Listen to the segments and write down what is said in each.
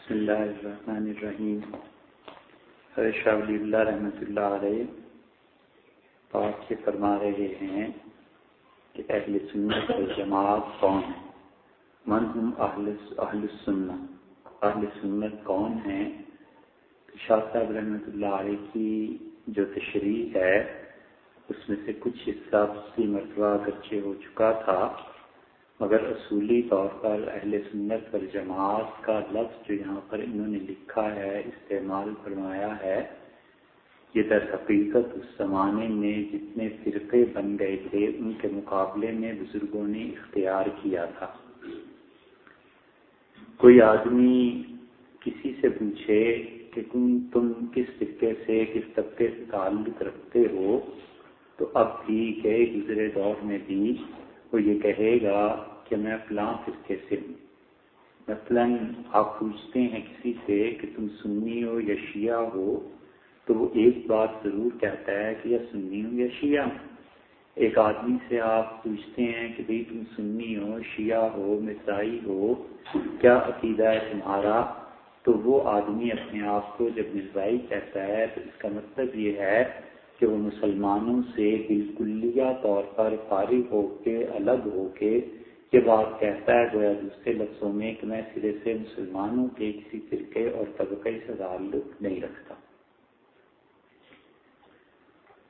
بسم اللہ الرحمن الرحیم. شاہ ولی اللہ رحمۃ اللہ علیہ بات یہ فرما رہے ہیں کہ اہل سنت والجماعت کون ہیں. من ہم اہل السنہ، اہل سنت کون ہیں؟ شاہ صاحب رحمۃ اللہ علیہ کی جو تشریح ہے اس میں سے کچھ حصہ پچھلی مرتبہ اگرچہ ہو چکا تھا، مگر اصولی طور پر اہل سنت والجماعت کا لفظ جو یہاں پر انہوں نے لکھا ہے، استعمال فرمایا ہے، یہ در حقیقت اس زمانے میں جتنے فرقے بن گئے تھے ان کے مقابلے میں بزرگوں نے اختیار کیا تھا. کوئی آدمی کسی سے پوچھے کہ تم کس فرقے سے، کس طبقے سے تعلق رکھتے ہو، تو اب بھی گئے گزرے دور میں بھی وہ یہ کہے گا کہ میں فلاں فرقے سے ہوں. مثلاً آپ پوچھتے ہیں کسی سے کہ تم سنی ہو یا شیعہ ہو، تو وہ ایک بات ضرور کہتا ہے کہ یا سنی ہوں یا شیعہ ہوں. ایک آدمی سے آپ پوچھتے ہیں کہ بھئی تم سنی ہو، شیعہ ہو، مرزائی ہو، کیا عقیدہ ہے تمہارا، تو وہ آدمی اپنے آپ کو جب مرزائی کہتا ہے تو اس کا مطلب یہ ہے کہ وہ مسلمانوں سے بالکلیہ طور پر فارغ ہو کے، الگ ہو کے یہ بات کہتا ہے، گویا دوسرے لفظوں میں کہ میں سرے سے مسلمانوں کے کسی فرقے اور طبقے سے تعلق نہیں رکھتا.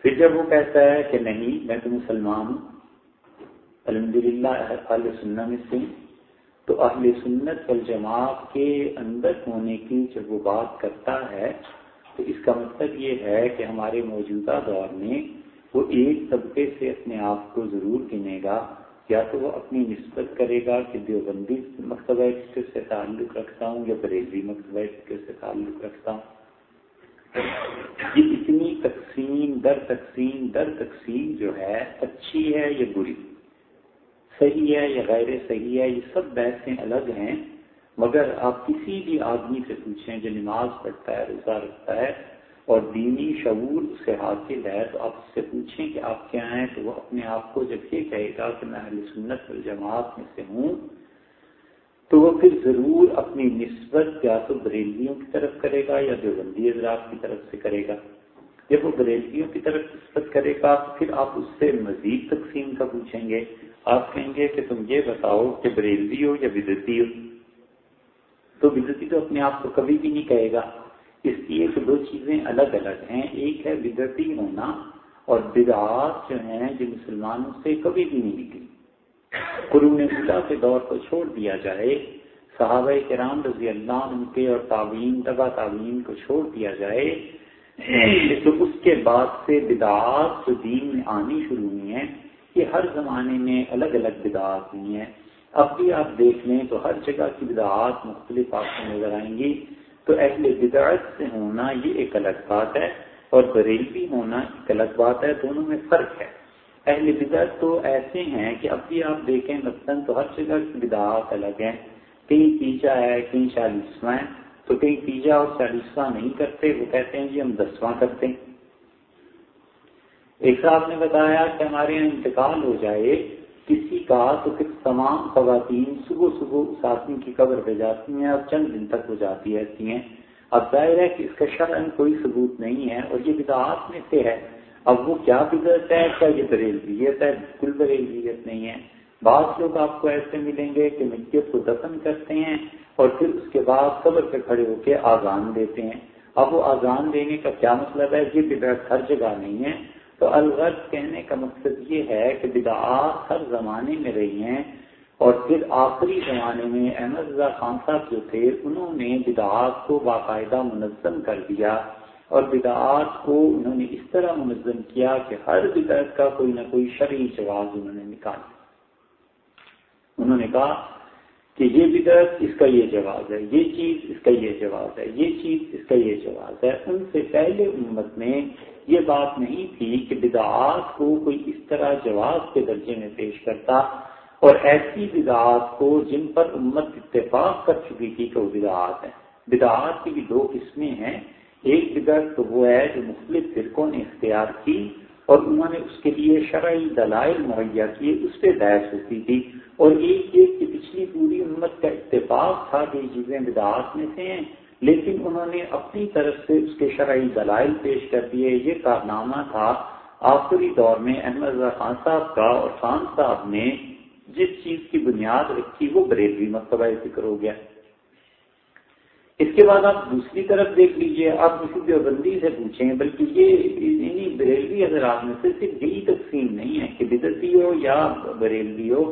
پھر جب وہ کہتا ہے کہ نہیں میں تو مسلمان ہوں، الحمدللہ اہل سنت میں سے، تو اہل سنت والجماعت کے اندر ہونے کی جب وہ بات کرتا ہے تو اس کا مطلب یہ ہے کہ ہمارے موجودہ دور میں وہ ایک طبقے سے اپنے آپ کو ضرور گنے گا، یا تو وہ اپنی نسبت کرے گا کہ دیوبندی مکتبہ فکر سے تعلق رکھتا ہوں یا بریلوی مکتبہ فکر سے تعلق رکھتا ہوں. یہ اتنی تقسیم در تقسیم جو ہے اچھی ہے یا بری، صحیح ہے یا غیر صحیح ہے، یہ سب بحثیں الگ ہیں. مگر آپ کسی بھی آدمی سے پوچھیں جو نماز پڑھتا ہے، روزہ رکھتا ہے اور دینی شعور اسے حاصل ہے، تو آپ اس سے پوچھیں کہ آپ کیا ہیں، تو وہ اپنے آپ کو جب یہ کہے گا کہ میں اہل سنت والجماعت میں سے ہوں، تو وہ پھر ضرور اپنی نسبت یا تو بریلویوں کی طرف کرے گا یا دیوبندی حضرات کی طرف سے کرے گا. جب وہ بریلویوں کی طرف نسبت کرے گا تو پھر آپ اس سے مزید تقسیم کا پوچھیں گے. آپ کہیں گے کہ تم یہ بتاؤ کہ بریلوی ہو یا بدعتی ہو، تو بدعتی تو اپنے آپ کو کبھی بھی نہیں کہے گا، اس لیے کہ دو چیزیں الگ الگ ہیں. ایک ہے بدعتی ہونا، اور بدعات جو ہیں جو مسلمانوں سے کبھی بھی نہیں نکلی. قرون اولیٰ کے دور کو چھوڑ دیا جائے، صحابہ کرام رضی اللہ عنہ کے اور تابعین تبع تابعین کو چھوڑ دیا جائے، تو اس کے بعد سے بدعات جو دین میں آنی شروع ہوئی ہیں، یہ ہر زمانے میں الگ الگ بدعات ہوئی ہیں. اب بھی آپ دیکھ لیں تو ہر جگہ کی بدعات مختلف آپ کو نظر آئیں گی. تو اہل بدعت سے ہونا یہ ایک الگ بات ہے، اور بریلوی ہونا ایک الگ بات ہے. دونوں میں فرق ہے. اہل بدعت تو ایسے ہیں کہ اب بھی آپ دیکھیں مثلاً تو ہر جگہ کی بدعات الگ ہیں. کہیں تیجا ہے، کہیں 40واں ہے، تو کہیں تیجا اور 40واں نہیں کرتے، وہ کہتے ہیں جی ہم 10واں کرتے ہیں. ایک صاحب نے بتایا کہ ہمارے یہاں انتقال ہو جائے کسی کا تو پھر تمام خواتین صبح صبح اس آدمی کی قبر پہ جاتی ہیں اور چند دن تک وہ جاتی رہتی ہیں. اب ظاہر ہے کہ اس کا شرعاً کوئی ثبوت نہیں ہے اور یہ بدعات میں سے ہے. اب وہ کیا بدعت ہے، کیا یہ بریلویت ہے؟ بالکل بریلویت نہیں ہے. بعض لوگ آپ کو ایسے ملیں گے کہ میت کو دفن کرتے ہیں اور پھر اس کے بعد قبر پہ کھڑے ہو کے آذان دیتے ہیں. اب وہ آذان دینے کا کیا مطلب ہے؟ یہ بدعت ہر جگہ نہیں ہے. تو الغرض کہنے کا مقصد یہ ہے کہ بدعات ہر زمانے میں رہی ہیں، اور پھر آخری زمانے میں احمد رضا خان صاحب جو تھے انہوں نے بدعات کو باقاعدہ منظم کر دیا، اور بدعات کو انہوں نے اس طرح منظم کیا کہ ہر بدعت کا کوئی نہ کوئی شرعی جواز انہوں نے نکالا. انہوں نے کہا کہ یہ بدعت اس کا یہ جواز ہے، یہ چیز اس کا یہ جواز ہے، یہ چیز اس کا یہ جواز ہے. ان سے پہلے امت میں یہ بات نہیں تھی کہ بدعات کو کوئی اس طرح جواز کے درجے میں پیش کرتا، اور ایسی بدعات کو جن پر امت اتفاق کر چکی تھی کہ وہ بدعات ہیں. بدعات کی بھی دو قسمیں ہیں. ایک بدعت تو وہ ہے جو مختلف فرقوں نے اختیار کی، اور انہوں نے اس کے لیے شرعی دلائل مہیا کیے، اس پہ بحث ہوتی تھی، اور ایک کی پچھلی پوری امت کا اتفاق تھا کہ یہ چیزیں بدعات میں سے ہیں، لیکن انہوں نے اپنی طرف سے اس کے شرعی دلائل پیش کر دیے۔ یہ کارنامہ تھا آخری دور میں احمد رضا خان صاحب کا، اور خان صاحب نے جس چیز کی بنیاد رکھی وہ بریلوی مکتبہ فکر ہو گیا۔ اس کے بعد آپ دوسری طرف دیکھ لیجئے، آپ کسی دیوبندی سے پوچھیں، بلکہ یہ بریلوی حضرات میں سے صرف یہی تقسیم نہیں ہے کہ بدعتی ہو یا بریلوی ہو،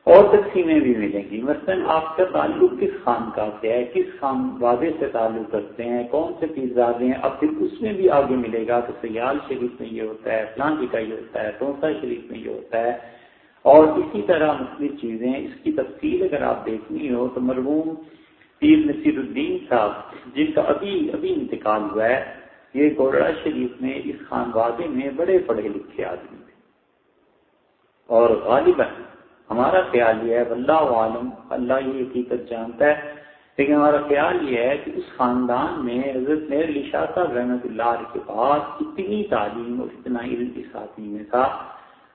اور تقسیمیں بھی ملیں گی۔ مثلاً آپ کا تعلق کس خانقاہ سے ہے، کس خانوادے سے تعلق رکھتے ہیں، کون سے پیرزادے ہیں، اب پھر اس میں بھی آگے ملے گا کہ سیال شریف میں یہ ہوتا ہے، فلاں جی کا یہ ہوتا ہے، تونسا شریف میں یہ ہوتا ہے، اور اسی طرح مختلف چیزیں۔ اس کی تفصیل اگر آپ دیکھنی ہو تو مرحوم پیر نصیر الدین صاحب، جن کا ابھی انتقال ہوا ہے، یہ گورڑا شریف میں اس خانوادے میں بڑے پڑھے لکھے آدمی تھے، اور غالباً ہمارا خیال یہ ہے، واللہ عالم، اللہ یہ حقیقت جانتا ہے، لیکن ہمارا خیال یہ ہے کہ اس خاندان میں حضرت میر علی شاہ صاحب رحمۃ اللہ علیہ کے پاس اتنی تعلیم اور اتنا علم اس آدمی میں تھا،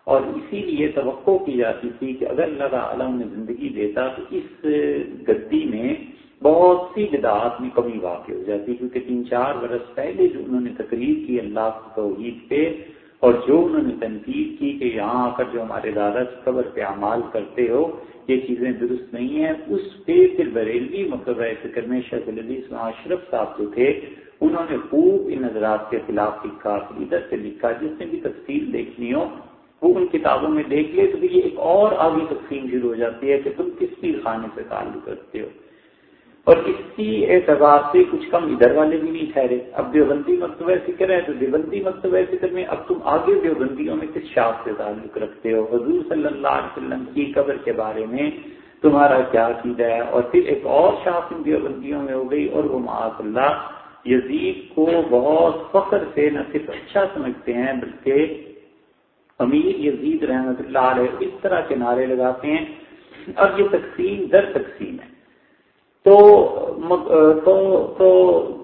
اور اسی لیے توقع کی جاتی تھی کہ اگر اللہ تعالیٰ انہیں زندگی دیتا تو اس گدی میں بہت سی بدعات میں کمی واقع ہو جاتی، کیونکہ 3-4 برس پہلے جو انہوں نے تقریر کی اللہ کی توحید پہ، اور جو انہوں نے تنقید کی کہ یہاں آ کر جو ہمارے دادا قبر پہ اعمال کرتے ہو یہ چیزیں درست نہیں ہیں، اس پہ پھر بریلوی مکتبہ فکر میں شیخ الحدیث اسماعیل اشرف صاحب جو تھے انہوں نے خوب ان حضرات کے خلاف لکھا، عقیدت سے لکھا۔ جس نے بھی تفصیل دیکھنی ہو وہ ان کتابوں میں دیکھ لے، تو پھر یہ ایک اور آگے تقسیم شروع ہو جاتی ہے کہ تم کس پیر خانے سے تعلق رکھتے ہو، اور اسی اعتبار سے کچھ کم ادھر والے بھی نہیں ٹھہرے۔ اب دیوبندی مکتبہ فکر ہے تو دیوبندی مکتبہ فکر میں اب تم آگے دیوبندیوں میں کس شاخ سے تعلق رکھتے ہو، حضور صلی اللہ علیہ وسلم کی قبر کے بارے میں تمہارا کیا عقیدہ ہے، اور پھر ایک اور شاخ ان دیوبندیوں میں ہو گئی، اور وہ معاذ اللہ یزید کو بہت فخر سے نہ صرف اچھا سمجھتے ہیں بلکہ امیر یزید رحمۃ اللہ علیہ اس طرح کے نعرے لگاتے ہیں۔ اب یہ تقسیم در تقسیم ہے، تو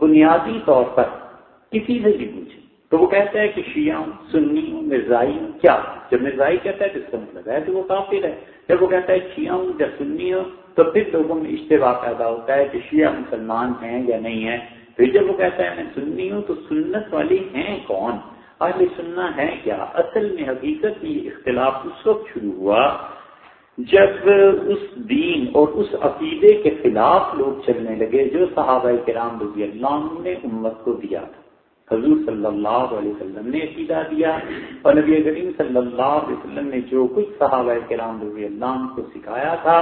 بنیادی طور پر کسی سے بھی پوچھیں تو وہ کہتا ہے کہ شیعہ ہوں، سنی ہوں، مرزائی ہوں، کیا؟ جب مرزائی کہتا ہے تو اس کا مطلب ہے کہ وہ کافر ہے، جب وہ کہتا ہے شیعہ ہوں یا سنی ہوں تو پھر لوگوں میں اشتباہ پیدا ہوتا ہے کہ شیعہ مسلمان ہیں یا نہیں ہیں۔ پھر جب وہ کہتا ہے میں سنی ہوں تو سنت والی ہیں کون، اہل سنہ ہے کیا؟ اصل میں حقیقت میں یہ اختلاف اس وقت شروع ہوا جب اس دین اور اس عقیدے کے خلاف لوگ چلنے لگے جو صحابہ کرام رضی اللہ عنہ نے امت کو دیا تھا۔ حضور صلی اللہ علیہ وسلم نے عقیدہ دیا، اور نبی کریم صلی اللہ علیہ وسلم نے جو کچھ صحابہ کرام رضی اللہ عنہ کو سکھایا تھا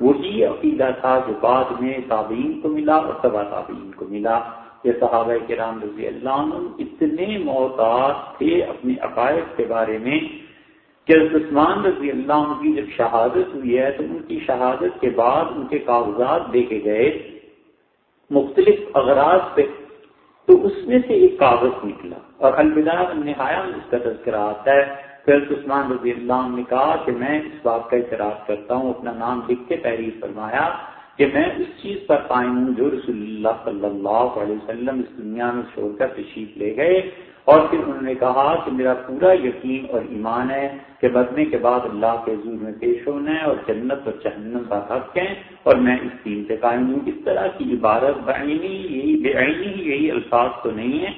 وہی عقیدہ تھا جو بعد میں تابعین کو ملا اور تبع تابعین کو ملا۔ یہ صحابہ کرام رضی اللہ عنہ اتنے محتاط تھے اپنے عقائد کے بارے میں کہ حضرت عثمان رضی اللہ عنہ کی جب شہادت ہوئی ہے تو ان کی شہادت کے بعد ان کے کاغذات دیکھے گئے مختلف اغراض پہ، تو اس میں سے ایک کاغذ نکلا، اور البدایہ والنہایہ میں اس کا تذکرہ آتا ہے۔ پھر حضرت عثمان رضی اللہ عنہ نے کہا کہ میں اس بات کا اعتراف کرتا ہوں، اپنا نام لکھ کے تحریر فرمایا کہ میں اس چیز پر قائم ہوں جو رسول اللہ صلی اللہ علیہ وسلم اس دنیا میں چھوڑ کر تشریف لے گئے، اور پھر انہوں نے کہا کہ میرا پورا یقین اور ایمان ہے کہ مرنے کے بعد اللہ کے حضور میں پیش ہونا ہے اور جنت اور جہنم کا حق ہے، اور میں اس دین سے قائم ہوں۔ اس طرح کی عبارت بعینی یہی الفاظ تو نہیں ہے،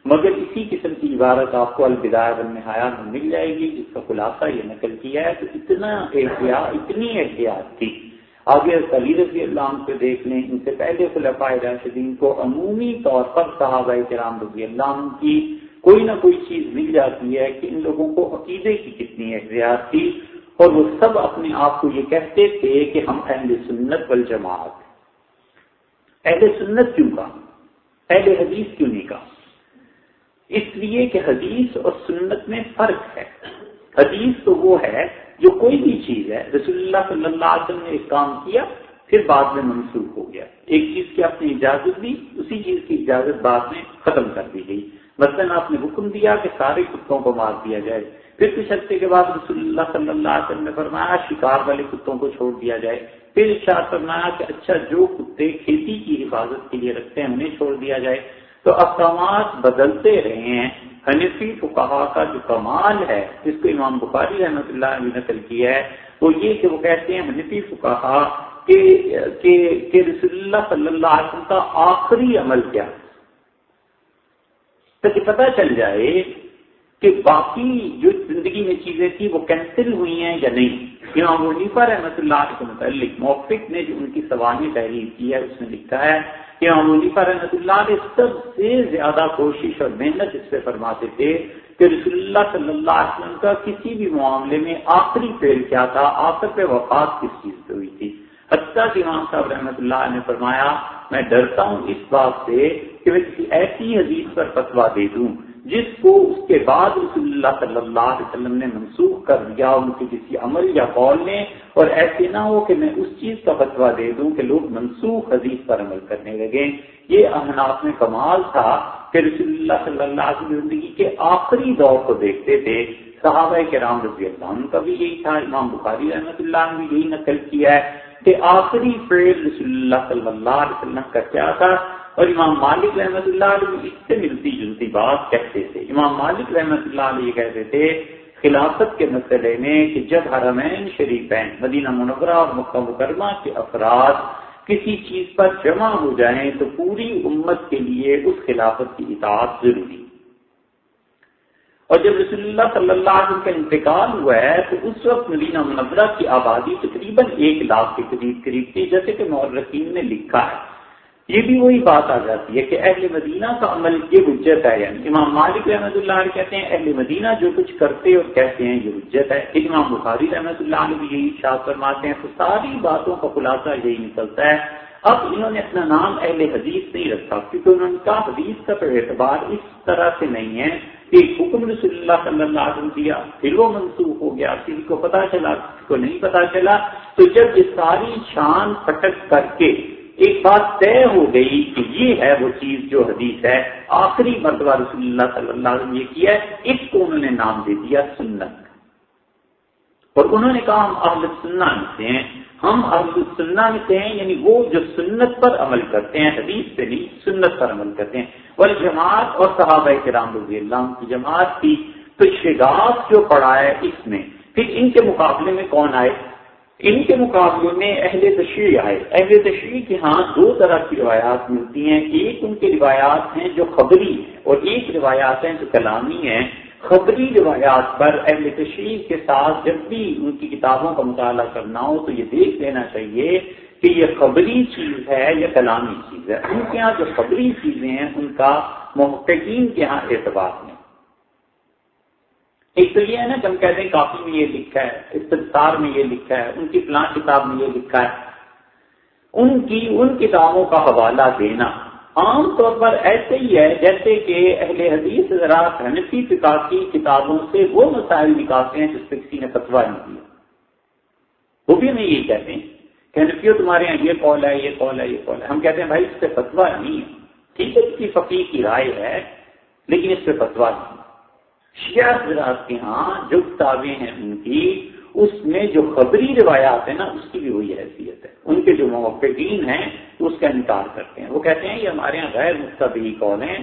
مگر اسی قسم کی عبارت آپ کو البدایہ والنہایہ میں مل جائے گی جس کا خلاصہ یہ نقل کیا ہے۔ تو اتنی احتیاط تھی۔ آگے علی رضی اللہ عنہ سے دیکھ لیں، ان سے پہلے خلفاء راشدین کو عمومی طور پر صحابہ کرام رضی اللہ عنہ کی کوئی نہ کوئی چیز مل جاتی ہے کہ ان لوگوں کو عقیدے کی کتنی احتیاط تھی، اور وہ سب اپنے آپ کو یہ کہتے تھے کہ ہم اہل سنت والجماعت ہیں۔ اہل سنت کیوں کہا، اہل حدیث کیوں نہیں کہا؟ اس لیے کہ حدیث اور سنت میں فرق ہے۔ حدیث تو وہ ہے جو کوئی بھی چیز ہے، رسول اللہ صلی اللہ علیہ وسلم نے ایک کام کیا پھر بعد میں منسوخ ہو گیا، ایک چیز کی آپ نے اجازت دی، اسی چیز کی اجازت بعد میں ختم کر دی گئی۔ مثلاً آپ نے حکم دیا کہ سارے کتوں کو مار دیا جائے، پھر کچھ عرصے کے بعد رسول اللہ صلی اللہ علیہ وسلم نے فرمایا شکار والے کتوں کو چھوڑ دیا جائے، پھر ارشاد فرمایا کہ اچھا جو کتے کھیتی کی حفاظت کے لیے رکھتے ہیں انہیں چھوڑ دیا جائے۔ تو احکامات بدلتے رہے ہیں، حنفی فقہا کا جو کمال ہے جس کو امام بخاری رحمۃ اللہ نے نقل کیا ہے وہ یہ کہ وہ کہتے ہیں حنفی فقہا کہ رسول اللہ صلی اللہ علیہ وسلم کا آخری عمل کیا تاکہ پتہ چل جائے کہ باقی جو زندگی میں چیزیں تھی وہ کینسل ہوئی ہیں یا نہیں. امام حنیفہ رحمۃ اللہ علیہ کے متعلق موفق نے جو ان کی سوانح تحریر کی ہے اس میں لکھا ہے کہ امام حنیفہ رحمۃ اللہ علیہ سب سے زیادہ کوشش اور محنت اس پہ فرماتے تھے کہ رسول اللہ صلی اللہ علیہ وسلم کا کسی بھی معاملے میں آخری فعل کیا تھا، آخر پہ وفات کس چیز پہ ہوئی تھی. حتیٰ کہ امام صاحب رحمۃ اللہ نے فرمایا میں ڈرتا ہوں اس بات سے کہ میں کسی ایسی حدیث پر فتویٰ دے دوں جس کو اس کے بعد رسول اللہ صلی اللہ علیہ وسلم نے منسوخ کر دیا ان کے کسی عمل یا قول نے، اور ایسے نہ ہو کہ میں اس چیز کا فتویٰ دے دوں کہ لوگ منسوخ حدیث پر عمل کرنے لگیں. یہ احناف میں کمال تھا کہ رسول اللہ صلی اللہ علیہ وسلم زندگی کے آخری دور کو دیکھتے تھے. صحابہ کرام رضی اللہ عنہ کا بھی یہی تھا. امام بخاری رحمۃ اللہ نے بھی یہی نقل کیا ہے کہ آخری فعل رسول اللہ صلی اللہ علیہ وسلم کا کیا تھا. اور امام مالک رحمۃ اللہ علیہ اس سے ملتی جلتی بات کہتے تھے. امام مالک رحمۃ اللہ علیہ کہتے تھے خلافت کے مسئلے میں کہ جب حرمین شریفین مدینہ منورہ اور مکہ مکرمہ کے افراد کسی چیز پر جمع ہو جائیں تو پوری امت کے لیے اس خلافت کی اطاعت ضروری. اور جب رسول اللہ صلی اللہ علیہ وسلم کا انتقال ہوا ہے تو اس وقت مدینہ منورہ کی آبادی تقریباً 1 لاکھ کے قریب تھی، جیسے کہ مورخین نے لکھا ہے. یہ بھی وہی بات آ جاتی ہے کہ اہل مدینہ کا عمل یہ حجت ہے. یعنی امام مالک رحمۃ اللہ علیہ کہتے ہیں اہل مدینہ جو کچھ کرتے اور کہتے ہیں یہ حجت ہے. امام بخاری رحمۃ اللہ علیہ بھی یہی ارشاد فرماتے ہیں. تو ساری باتوں کا خلاصہ یہی نکلتا ہے. اب انہوں نے اپنا نام اہل حدیث نہیں رکھا کیونکہ انہوں نے کہا حدیث کا تو اعتبار اس طرح سے نہیں ہے کہ حکم رسول اللہ صلی اللہ علیہ وسلم دیا پھر وہ منسوخ ہو گیا، کسی کو پتا چلا کسی کو نہیں پتا چلا. تو جب یہ ساری شان پھٹک کر کے ایک بات طے ہو گئی کہ یہ ہے وہ چیز جو حدیث ہے، آخری مرتبہ رسول اللہ صلی اللہ علیہ وسلم یہ کیا ہے، اس کو انہوں نے نام دے دیا سنت. اور انہوں نے کہا ہم اہل سنہ میں سے ہیں. ہم اہل سنہ میں سے ہیں یعنی وہ جو سنت پر عمل کرتے ہیں، حدیث پہ نہیں سنت پر عمل کرتے ہیں. والجماعت اور صحابہ کرام رضی اللہ عنہ کی جماعت تھی. تو شگاف جو پڑا ہے اس میں پھر ان کے مقابلے میں کون آئے؟ ان کے مقابلے میں اہل تشریع آئے. اہل تشریع کے ہاں 2 طرح کی روایات ملتی ہیں. ایک ان کی روایات ہیں جو خبری ہیں اور ایک روایات ہیں جو کلامی ہیں. خبری روایات پر اہل تشریع کے ساتھ جب بھی ان کی کتابوں کا مطالعہ کرنا ہو تو یہ دیکھ لینا چاہیے کہ یہ خبری چیز ہے یا کلامی چیز ہے. ان کے ہاں جو خبری چیزیں ہیں ان کا محققین کے ہاں اعتبار نہیں. ایک تو یہ ہے نا کہ ہم کہتے ہیں کافی میں یہ لکھا ہے، استدثار میں یہ لکھا ہے، ان کی فلاں کتاب میں یہ لکھا ہے. ان کتابوں کا حوالہ دینا عام طور پر ایسے ہی ہے جیسے کہ اہل حدیث حضرات حنفی فقہ کی کتابوں سے وہ مسائل نکالتے ہیں جس پہ کسی نے فتویٰ نہیں دیا. وہ بھی ہمیں یہی کہتے ہیں کہ حنفیوں تمہارے یہاں یہ قول ہے یہ قول ہے یہ قول ہے. ہم کہتے ہیں بھائی اس پہ فتویٰ نہیں ہے. ٹھیک ہے کسی فقیہ کی رائے ہے لیکن اس پہ فتویٰ نہیں. شیعہ حضرات کے ہاں جو کتابیں ہیں ان کی اس میں جو خبری روایات ہیں نا اس کی بھی وہی حیثیت ہے. ان کے جو موفقین ہیں اس کا انکار کرتے ہیں. وہ کہتے ہیں یہ ہمارے یہاں غیر مستبی قول ہیں،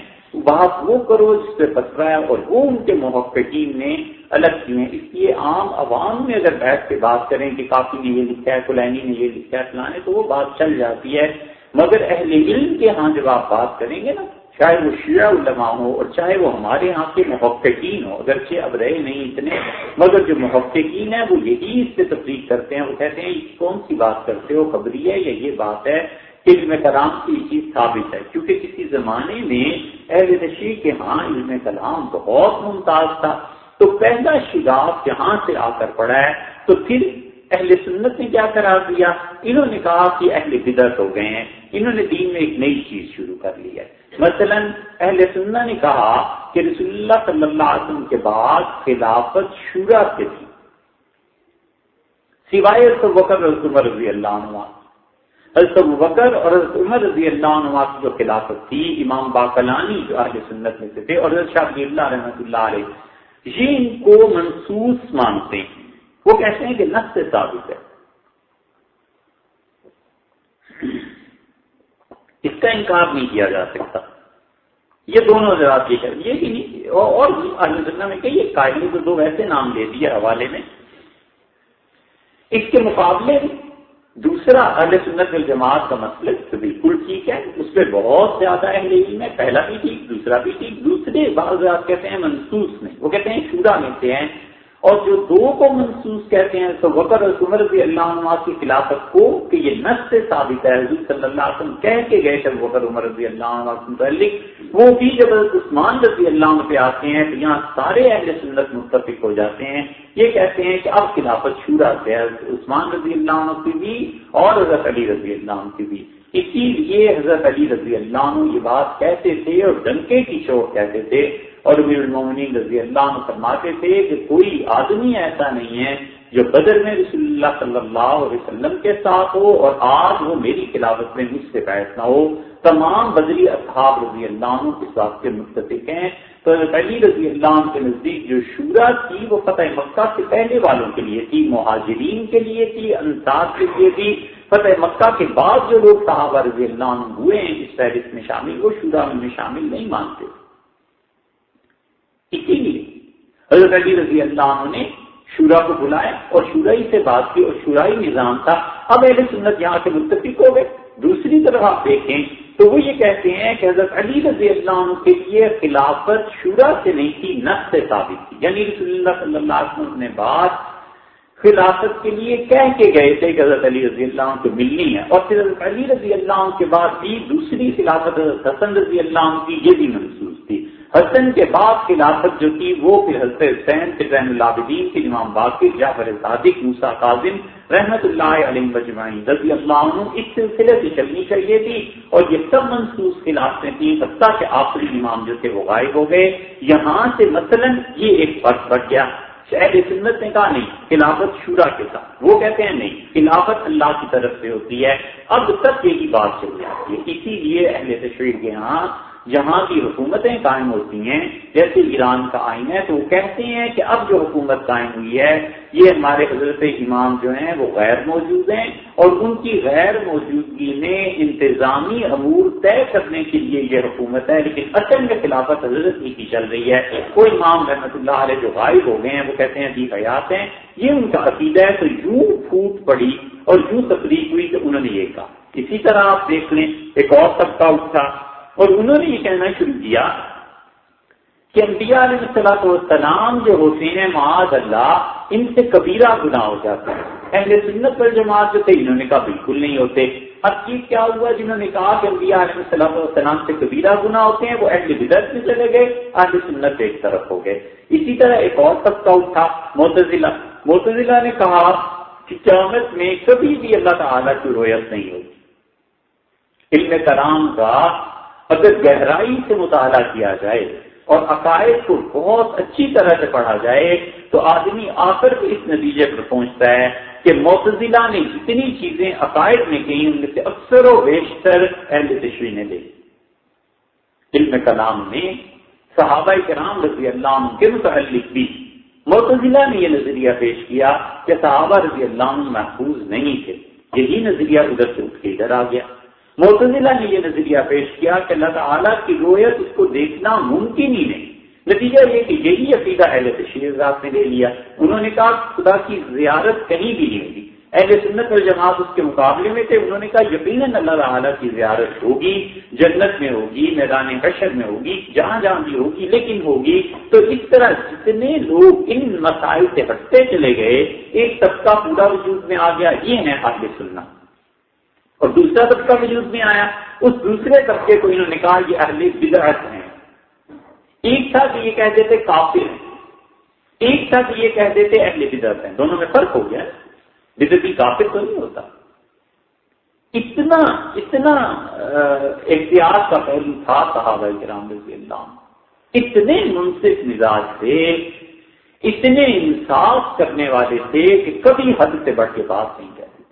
بات وہ کرو جس پہ فتویٰ ہے اور وہ ان کے موفقین نے الگ کیے ہیں. اس لیے عام عوام میں اگر بیٹھ کے بات کریں کہ کافی نے یہ لکھا ہے کلینی نے یہ لکھا ہے فلانے تو وہ بات چل جاتی ہے. مگر اہل علم کے ہاں جب آپ بات کریں گے نا چاہے وہ شیعہ علماء ہو اور چاہے وہ ہمارے ہاں کے محققین ہو، اگرچہ اب رہے نہیں اتنے مگر جو محققین ہیں وہ یہی اس سے تفریق کرتے ہیں. وہ کہتے ہیں کون سی بات کرتے ہو خبری ہے یا یہ بات ہے کہ علم کلام کی یہ چیز ثابت ہے. کیونکہ کسی زمانے میں اہل تشریع کے ہاں علم کلام بہت ممتاز تھا. تو پہلا شگاف جہاں سے آ کر پڑا ہے تو پھر اہل سنت نے کیا قرار دیا؟ انہوں نے کہا کہ اہل بدعت ہو گئے ہیں، انہوں نے دین میں ایک نئی چیز شروع کر لی ہے. مثلا اہل سنت نے کہا کہ رسول اللہ صلی اللہ علیہ وسلم کے بعد خلافت شورا سے تھی سوائے حضرت بکر اور حضرت عمر رضی اللہ عنہ. حضرت بکر اور حضرت عمر رضی اللہ عنہ کی جو خلافت تھی امام باقلانی جو اہل سنت میں سے تھے اور حضرت شاہ ولی اللہ رحمۃ اللہ علیہ یہ ان کو منسوس مانتے ہیں. وہ کہتے ہیں کہ نص سے ثابت ہے. اس کا انکار نہیں کیا جا سکتا. یہ دونوں حضرات یہ کہتے ہیں، یہ بھی نہیں، اور اہل سنت میں کئی قائل کو دو ویسے نام دے دیے حوالے میں۔ اس کے مقابلے میں دوسرا اہل سنت والجماعت کا مسلک تو بالکل ٹھیک ہے، اس پہ بہت زیادہ اہل علم ہے، پہلا بھی ٹھیک دوسرا بھی ٹھیک۔ دوسرے بعض کہتے ہیں منسوس میں، وہ کہتے ہیں شورا میں سے ہیں، اور جو دو کو منسوس کہتے ہیں تو بکر اور عمر رضی اللہ عنہ کی خلافت کو کہ یہ نص سے ثابت ہے، حضور صلی اللہ علیہ وسلم کہہ کے گئے تھے بکر عمر رضی اللہ عنہ سے متعلق، وہ بھی جب عثمان رضی اللہ عنہ پہ آتے ہیں تو یہاں سارے اہل سنت متفق ہو جاتے ہیں، یہ کہتے ہیں کہ اب خلافت شورا سے ہے، عثمان رضی اللہ عنہ کی بھی اور حضرت علی رضی اللہ عنہ کی بھی۔ اسی لیے حضرت علی رضی اللہ عنہ یہ بات کہتے تھے اور ڈنکے کی چوٹ کہتے تھے، اور امیر المومنین رضی اللہ عنہ فرماتے تھے کہ کوئی آدمی ایسا نہیں ہے جو بدر میں رسول اللہ صلی اللہ علیہ وسلم کے ساتھ ہو اور آج وہ میری خلافت میں مجھ سے بیعت نہ ہو۔ تمام بدری اصحاب رضی اللہ عنہ اس بات کے متفق ہیں۔ تو علی رضی اللہ عنہ کے نزدیک جو شورا تھی وہ فتح مکہ سے پہلے والوں کے لیے تھی، مہاجرین کے لیے تھی، انصار کے لیے تھی۔ فتح مکہ کے بعد جو لوگ صحابہ رضی اللہ عنہ ہوئے ہیں اس فہرست میں شامل، وہ شورا میں شامل نہیں مانتے۔ اسی لیے حضرت علی رضی اللہ عنہ نے شورا کو بلایا اور شورائی سے بات کی، اور شورائی نظام تھا۔ اب اہل سنت یہاں سے متفق ہو گئے۔ دوسری طرف آپ دیکھیں تو وہ یہ کہتے ہیں کہ حضرت علی رضی اللہ عنہ کے لیے خلافت شورا سے نہیں تھی، نص سے ثابت تھی، یعنی رسول اللہ صلی اللہ علیہ وسلم نے بات خلافت کے لیے کہہ کے گئے تھے کہ حضرت علی رضی اللہ عنہ کو ملنی ہے، اور پھر حضرت علی رضی اللہ عنہ کے بعد بھی دوسری خلافت حضرت حسن رضی اللہ عنہ کی یہ بھی منسوخ تھی۔ حسن کے بعد خلافت جو تھی وہ پھر حضرت حسین کے زین العابدین کے امام باقر جعفر صادق موسیٰ کاظم رحمت اللہ علیہ مجمعین رضی اللہ عنہ اس سلسلے سے چلنی چاہیے تھی، اور یہ سب منسوخ خلافتیں تھیں، حتیٰ کہ آخری امام جو تھے وہ غائب ہو گئے۔ یہاں سے مثلا یہ ایک فرق بڑھ گیا، اہل سنت نے کہا نہیں خلافت شورا کے ساتھ، وہ کہتے ہیں نہیں خلافت اللہ کی طرف سے ہوتی ہے۔ اب تک یہی بات چل جاتی ہے، اسی لیے اہل تشریع کے ہاں جہاں کی حکومتیں قائم ہوتی ہیں جیسے ایران کا آئین ہے تو وہ کہتے ہیں کہ اب جو حکومت قائم ہوئی ہے یہ ہمارے حضرت امام جو ہیں وہ غیر موجود ہیں، اور ان کی غیر موجودگی میں انتظامی امور طے کرنے کے لیے یہ حکومت ہے، لیکن اصل میں خلافت حضرت ہی کی چل رہی ہے۔ کوئی امام رحمۃ اللہ علیہ جو غائب ہو گئے ہیں وہ کہتے ہیں ابھی حیات ہیں، یہ ان کا عقیدہ ہے، تو یوں پھوٹ پڑی اور یوں تفریق ہوئی کہ انہوں نے یہ کہا۔ اسی طرح آپ دیکھ لیں ایک اور طبقہ اٹھا اور انہوں نے یہ کہنا شروع کیا کہ انبیاء علیہ الصلوۃ والسلام جو ہوتے ہیں معاذ اللہ ان سے کبیرہ گناہ ہو جاتا ہے۔ اہل سنت والجماعت جو تھے انہوں نے کہا بالکل نہیں ہوتے۔ اب چیز کیا ہوا، جنہوں نے کہا کہ انبیاء علیہ الصلوۃ والسلام سے کبیرہ گناہ ہوتے ہیں وہ اہل بدعت میں چلے گئے، اہل سنت ایک طرف ہو گئے۔ اسی طرح ایک اور طبقہ اٹھا معتزلہ نے کہا کہ قیامت میں کبھی بھی اللہ تعالیٰ کی رؤیت نہیں ہوگی۔ علم کلام کا اگر گہرائی سے مطالعہ کیا جائے اور عقائد کو بہت اچھی طرح سے پڑھا جائے تو آدمی آخر اس نتیجے پر پہنچتا ہے کہ معتزلہ نے جتنی چیزیں عقائد میں کہیں ان میں سے اکثر و بیشتر اہل تشریع نے دی۔ علم کلام میں صحابہ کرام رضی اللہ عنہ کے متعلق بھی معتزلہ نے یہ نظریہ پیش کیا کہ صحابہ رضی اللہ عنہ محفوظ نہیں تھے، یہی نظریہ ادھر سے اٹھ کے ادھر آ گیا۔ معتزلہ نے یہ نظریہ پیش کیا کہ اللہ تعالیٰ کی رؤیت اس کو دیکھنا ممکن ہی نہیں۔ نتیجہ یہ کہ یہی عقیدہ اہل تشریع نے لے لیا، انہوں نے کہا خدا کی زیارت کہیں بھی نہیں ہوگی۔ اہل سنت والجماعت اس کے مقابلے میں تھے، انہوں نے کہا یقیناً اللہ تعالیٰ کی زیارت ہوگی، جنت میں ہوگی، میدان حشر میں ہوگی، جہاں جہاں بھی ہوگی لیکن ہوگی۔ تو اس طرح جتنے لوگ ان مسائل سے ہٹتے چلے گئے ایک طبقہ پورا وجود میں آ گیا، یہ ہے اہل سنت، اور دوسرا طبقہ وجود میں آیا، اس دوسرے طبقے کو انہوں نے کہا یہ اہل بدعت ہیں۔ ایک تھا کہ یہ کہہ دیتے کافر ہیں، ایک تھا کہ یہ کہہ دیتے اہل بدعت ہیں، دونوں میں فرق ہو گیا۔ بدعتی کافر تو نہیں ہوتا۔ اتنا احتیاط کا پہلو تھا صحابہ کرام رضی اللہ عنہ، اتنے منصف مزاج تھے، اتنے انصاف کرنے والے تھے کہ کبھی حد سے بڑھ کے بات نہیں کہتے۔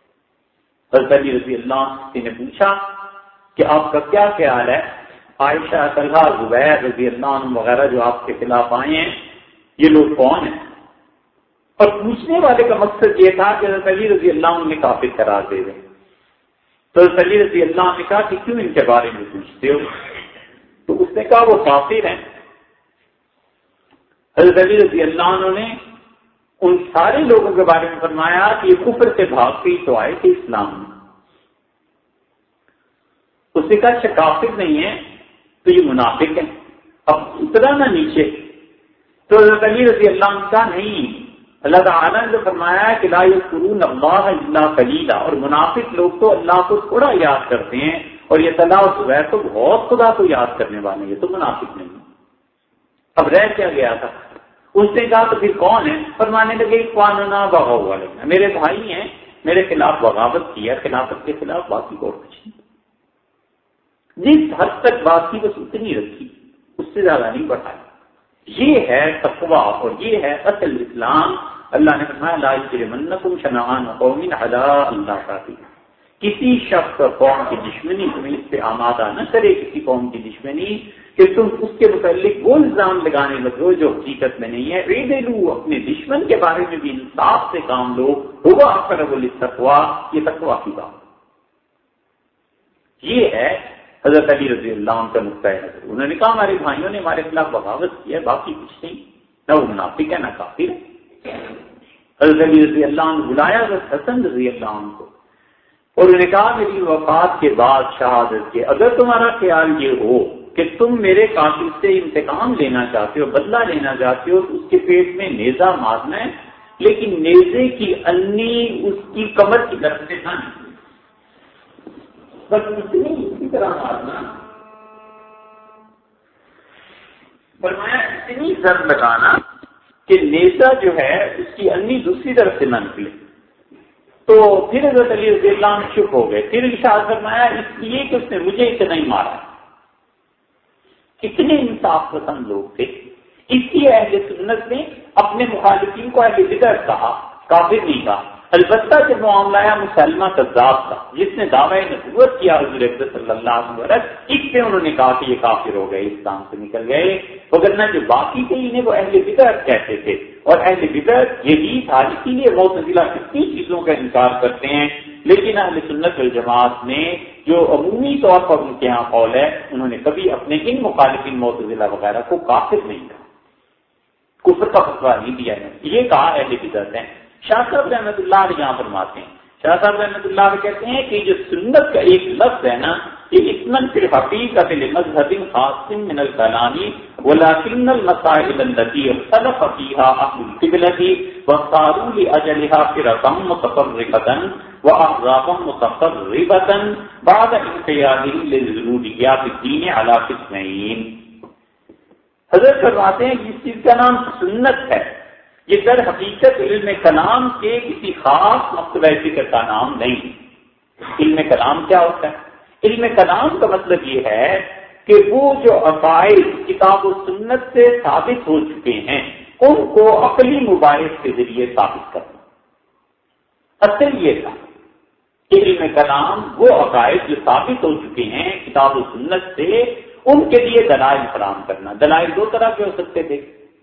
حضرت علی رضی اللہ عنہ نے پوچھا کہ آپ کا کیا خیال ہے، عائشہ طلحہ زبیر رضی اللہ عنہ وغیرہ جو آپ کے خلاف آئے ہیں یہ لوگ کون ہیں؟ اور پوچھنے والے کا مقصد یہ تھا کہ حضرت علی رضی اللہ عنہ نے کافر قرار دے دیں۔ تو حضرت علی رضی اللہ عنہ نے کہا کہ کیوں ان کے بارے میں پوچھتے ہو؟ تو اس نے کہا وہ کافر ہیں۔ حضرت علی رضی اللہ عنہ نے ان سارے لوگوں کے بارے میں فرمایا کہ یہ کفر سے بھاگ کے تو آئے تھے اسلام میں۔ اس نے کہا اچھا کافر نہیں ہے تو یہ منافق ہے، اب اترا نہ نیچے۔ تو حضرت علی رضی اللہ عنہ کا نہیں، اللہ تعالیٰ نے فرمایا کہ لا یذکرون اللہ الا قلیلا، اور منافق لوگ تو اللہ کو تھوڑا یاد کرتے ہیں، اور یہ طلحہ اور زبیر تو بہت خدا کو یاد کرنے والے، یہ تو منافق نہیں۔ اب رہ کیا گیا تھا؟ اس نے کہا تو پھر کون ہے؟ فرمانے لگے اخواننا بغوا علینا، میرے بھائی ہیں، میرے خلاف بغاوت کیا، خلافت کے خلاف، باقی اور کچھ نہیں۔ جس حد تک بات کی بس اتنی رکھی، اس سے زیادہ نہیں بڑھائی۔ یہ ہے تقویٰ اور یہ ہے اصل اسلام۔ اللہ نے فرمایا لا یجرمنکم شنآن قوم علی اللہ تعالی، کسی شخص اور قوم کی دشمنی تمہیں اس سے آمادہ نہ کرے، کسی قوم کی دشمنی کہ تم اس کے متعلق وہ الزام لگانے لگو جو حقیقت میں نہیں ہے۔ اعدلوا، اپنے دشمن کے بارے میں بھی انصاف سے کام لو، ہوا اقرب للتقویٰ، یہ تقویٰ کی بات۔ یہ ہے حضرت علی رضی اللہ عنہ کا نقطہ نظر۔ انہوں نے کہا ہمارے بھائیوں نے ہمارے خلاف بغاوت کی ہے، باقی کچھ نہیں، نہ وہ منافق ہے نہ کافر ہے۔ حضرت علی رضی اللہ عنہ بلایا حضرت حسن رضی اللہ عنہ کو، اور انہوں نے کہا میری وفات کے بعد شہادت کے اگر تمہارا خیال یہ ہو کہ تم میرے قاتل سے انتقام لینا چاہتے ہو، بدلہ لینا چاہتے ہو، تو اس کے پیٹ میں نیزہ مارنا ہے، لیکن نیزے کی انی اس کی کمر کی طرف سے نہ نکلے، بس اتنی اسی طرح مارنا، فرمایا اتنی ضرب لگانا کہ نیزہ جو ہے اس کی انی دوسری طرف سے نہ نکلے۔ تو پھر حضرت علی رضی اللہ عنہ چپ ہو گئے۔ پھر ارشاد فرمایا اس لیے کہ اس نے مجھے اتنا ہی مارا۔ کتنے انصاف پسند لوگ تھے، اس لیے اہل سنت نے اپنے مخالفین کو اہل بدعت کہا، کافر نہیں کہا۔ البتہ جب معاملہ آیا مسلمہ کذاب کا، جس نے دعوی نبوت کیا حضور اقدس صلی اللہ علیہ وسلم، اس پہ انہوں نے کہا کہ یہ کافر ہو گئے، اسلام سے نکل گئے، وگرنہ جو باقی تھے انہیں وہ اہل بدعت کہتے تھے، اور اہل بدعت یہی تھا، اسی لیے معتزلہ کتنی چیزوں کا انکار کرتے ہیں، لیکن اہل سنت والجماعت نے جو عمومی طور پر ان کے یہاں قول ہے، انہوں نے کبھی اپنے ان مخالفین معتزلہ وغیرہ کو کافر نہیں کہا، کفر کا فتویٰ نہیں دیا ہے، یہ کہا اہل بدعت ہیں۔ شاہ صاحب رحمۃ اللہ علیہ یہاں فرماتے ہیں، شاہ صاحب رحمۃ اللہ علیہ کہتے ہیں کہ جو سنت کا ایک لفظ ہے نا، یہ اسمن فی الحقیقۃ لمذہب خاص من الکلام ولکن المسائل التي اختلف فيها اهل القبلة واختاروا لاجلها فرقا متفرقة واحزابا متقربة بعد انقيادهم للضروريات الدين على قسمين۔ حضرت فرماتے ہیں جس چیز کا نام سنت ہے، یہ در حقیقت علم کلام کے کسی خاص مکتبہ فکر کا نام نہیں۔ علم کلام کیا ہوتا ہے؟ علم کلام کا مطلب یہ ہے کہ وہ جو عقائد کتاب و سنت سے ثابت ہو چکے ہیں ان کو عقلی مباحث کے ذریعے ثابت کرنا۔ اصل یہ تھا کہ علم کلام وہ عقائد جو ثابت ہو چکے ہیں کتاب و سنت سے، ان کے لیے دلائل فراہم کرنا۔ دلائل دو طرح کے ہو سکتے تھے،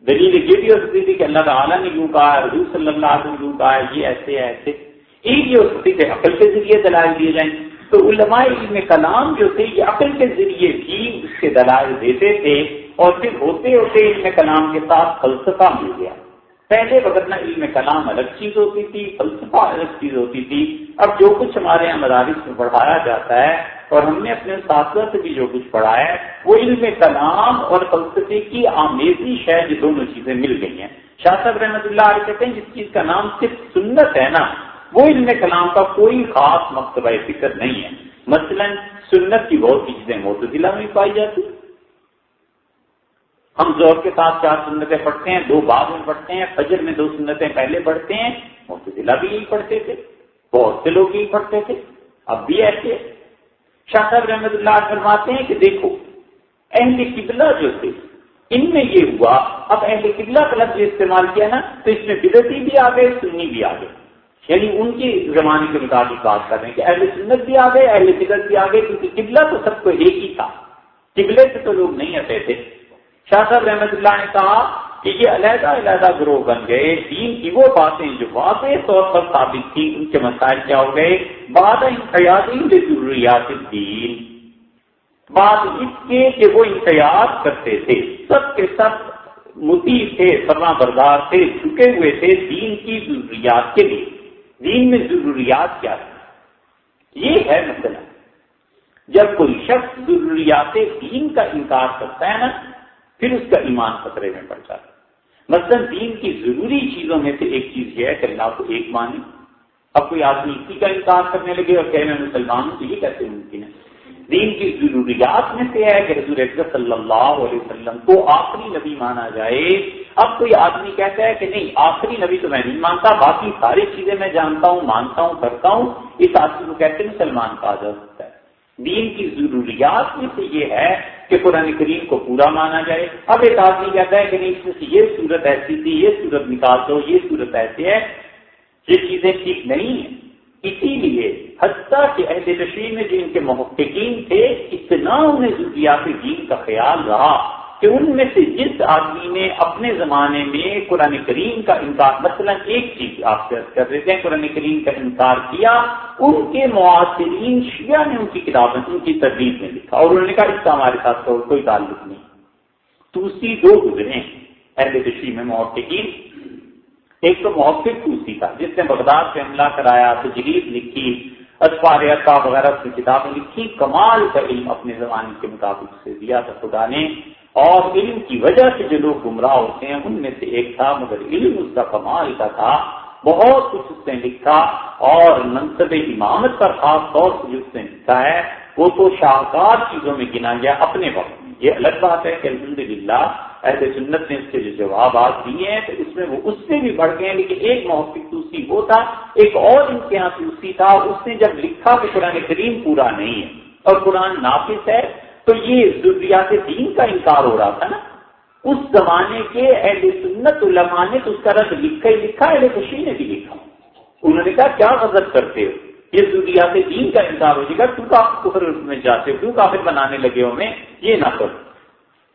دلیل یہ بھی ہو سکتی تھی کہ اللہ تعالیٰ نے یوں کہا ہے، حضور صلی اللہ علیہ وسلم یوں کہا ہے، یہ ایسے ہے ایسے۔ ایک یہ ہو سکتی تھی عقل کے ذریعے دلائل دیے جائیں، تو علماء علم کلام جو تھے یہ عقل کے ذریعے بھی اس کے دلائل دیتے تھے، اور پھر ہوتے ہوتے علم کلام کے ساتھ فلسفہ مل گیا۔ پہلے وگرنہ علم کلام الگ چیز ہوتی تھی، فلسفہ الگ چیز ہوتی تھی۔ اب جو کچھ ہمارے یہاں مدارس میں پڑھایا جاتا ہے اور ہم نے اپنے اساتذہ سے بھی جو کچھ پڑھا ہے وہ علم کلام اور فلسفے کی آمیزش ہے، یہ دونوں چیزیں مل گئی ہیں۔ شاہ صاحب رحمۃ اللہ علیہ کہتے ہیں جس چیز کا نام صرف سنت ہے نا، وہ علم کلام کا کوئی خاص مکتبہ فکر نہیں ہے۔ مثلا سنت کی بہت سی چیزیں معتزلہ میں پائی جاتی، ہم زہر کے ساتھ 4 سنتیں پڑھتے ہیں، 2 بعد میں پڑھتے ہیں، فجر میں 2 سنتیں پہلے پڑھتے ہیں، معتزلہ بھی یہی پڑھتے تھے، بہت سے لوگ یہی پڑھتے تھے، اب بھی ایسے۔ شاہ صاحب رحمۃ اللہ فرماتے ہیں کہ دیکھو اہل قبلہ جو تھے ان میں یہ ہوا، اب اہل قبلہ کا لفظ استعمال کیا نا تو اس میں بدعتی بھی آ گئے، سنی بھی آ گئے، یعنی ان کی زمانے کے مطابق بات کر رہے ہیں کہ اہل سنت بھی آ گئے، اہل بدعت بھی آ گئے، کیونکہ قبلہ تو سب کو ایک ہی تھا، قبلے سے تو لوگ نہیں ہٹے تھے۔ شاہ صاحب رحمۃ اللہ نے کہا کہ یہ علیحدہ علیحدہ گروہ بن گئے، دین کی وہ باتیں جو واضح طور پر ثابت تھی ان کے مسائل کیا ہو گئے، بعد انقیاد لضروریات الدین، بات اس کے کہ وہ امتیاز کرتے تھے، سب کے سب مطیع تھے، فرما بردار تھے، جھکے ہوئے تھے دین کی ضروریات کے لیے۔ دین میں ضروریات کیا ہے؟ یہ ہے مسئلہ۔ جب کوئی شخص ضروریات دین کا انکار کرتا ہے نا، پھر اس کا ایمان خطرے میں پڑ جاتا ہے۔ مثلا دین کی ضروری چیزوں میں سے ایک چیز یہ ہے کہ اللہ کو ایک مانے۔ اب کوئی آدمی اسی کا انکار کرنے لگے اور کہے میں مسلمان ہوں، تو یہ کیسے ممکن ہے؟ دین کی ضروریات میں سے ہے کہ رسول اکرم صلی اللہ علیہ وسلم کو آخری نبی مانا جائے۔ اب کوئی آدمی کہتا ہے کہ نہیں، آخری نبی تو میں نہیں مانتا، باقی ساری چیزیں میں جانتا ہوں، مانتا ہوں، کرتا ہوں، اس آدمی کو کہتے ہیں مسلمان کہا جا سکتا ہے۔ دین کی ضروریات میں سے یہ ہے کہ قرآن کریم کو پورا مانا جائے۔ اب ایک آدمی کہتا ہے کہ نہیں، اس میں سے یہ صورت ایسی تھی، یہ صورت نکال دو، یہ صورت ایسے ہے، یہ چیزیں ٹھیک نہیں ہیں۔ اسی لیے حتیٰ کہ اہل تشریع میں جن کے محققین تھے، اتنا انہیں ضروریات دین کا خیال رہا کہ ان میں سے جس آدمی نے اپنے زمانے میں قرآن کریم کا انکار، مثلا ایک چیز آپ سے کر دیتے ہیں، قرآن کریم کا انکار کیا، ان کے معاصرین شیعہ نے ان کی کتابیں، ان کی تدریس میں لکھا اور انہوں نے کہا اس کا ہمارے ساتھ کوئی تعلق نہیں۔ توسی دو گزرے ہیں اہل تشریع میں محققین، ایک تو محقق توسی تھا جس نے بغداد پہ حملہ کرایا، تجریب لکھی، اسفار عطا وغیرہ کی کتابیں لکھی، کمال کا علم اپنے زمانے کے مطابق سے دیا تھا خدا نے، اور علم کی وجہ سے جو لوگ گمراہ ہوتے ہیں ان میں سے ایک تھا، مگر علم اس کا کمال کا تھا، بہت کچھ اس نے لکھا، اور منصب امامت پر خاص طور سے جو اس نے لکھا ہے وہ تو شاہکار چیزوں میں گنا گیا اپنے وقت میں۔ یہ الگ بات ہے کہ الحمدللہ اہل سنت نے اس کے جو جوابات دیے ہیں تو اس میں وہ اس سے بھی بڑھ گئے، لیکن ایک محقق توسی وہ تھا، ایک اور ان کے یہاں توسی تھا، اس نے جب لکھا کہ قرآن کریم پورا نہیں ہے اور قرآن ناقص ہے، تو یہ ضروریات دین کا انکار ہو رہا تھا نا۔ اس زمانے کے اہل سنت علماء نے تو اس کا رد لکھا ہی لکھا، اہل تشریع نے بھی لکھا۔ انہوں نے کہا کیا غضب کرتے ہو، یہ ضروریات دین کا انکار ہو جائے گا، کیوں کفر میں جاتے ہو، کیوں کافر بنانے لگے ہو میں، یہ نہ کرو،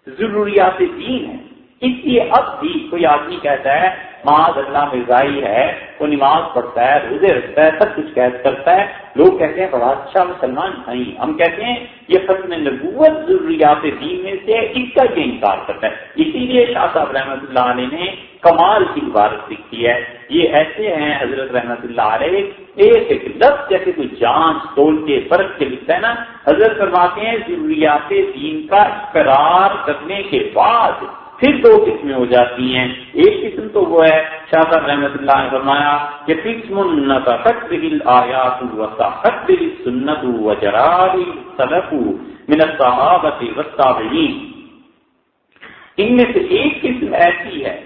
ضروریات دین ہے۔ اس لیے اب بھی کوئی آدمی کہتا ہے معاذ اللہ مرزائی ہے، وہ نماز پڑھتا ہے، روزے رکھتا ہے، سب کچھ کرتا ہے، لوگ کہتے ہیں بڑا اچھا مسلمان نہیں، ہم کہتے ہیں یہ ختم نبوت ضروریات دین میں سے اس کا یہ انکار کرتا ہے۔ اسی لیے شاہ صاحب رحمۃ اللہ علیہ نے کمال کی عبارت لکھی ہے، یہ ایسے ہیں حضرت رحمۃ اللہ علیہ، ایک ایک لفظ جیسے کوئی جانچ تول کے فرق کے لکھتا ہے نا، حضرت فرماتے ہیں ضروریات دین کا اقرار کرنے کے بعد پھر دو قسمیں ہو جاتی ہیں۔ ایک قسم تو وہ ہے شاہ صاحب رحمۃ اللہ نے فرمایا کہ قسم نطقت به الآیات وصحت به السنۃ وجرى السلف من الصحابۃ والتابعین، ان میں سے ایک قسم ایسی ہے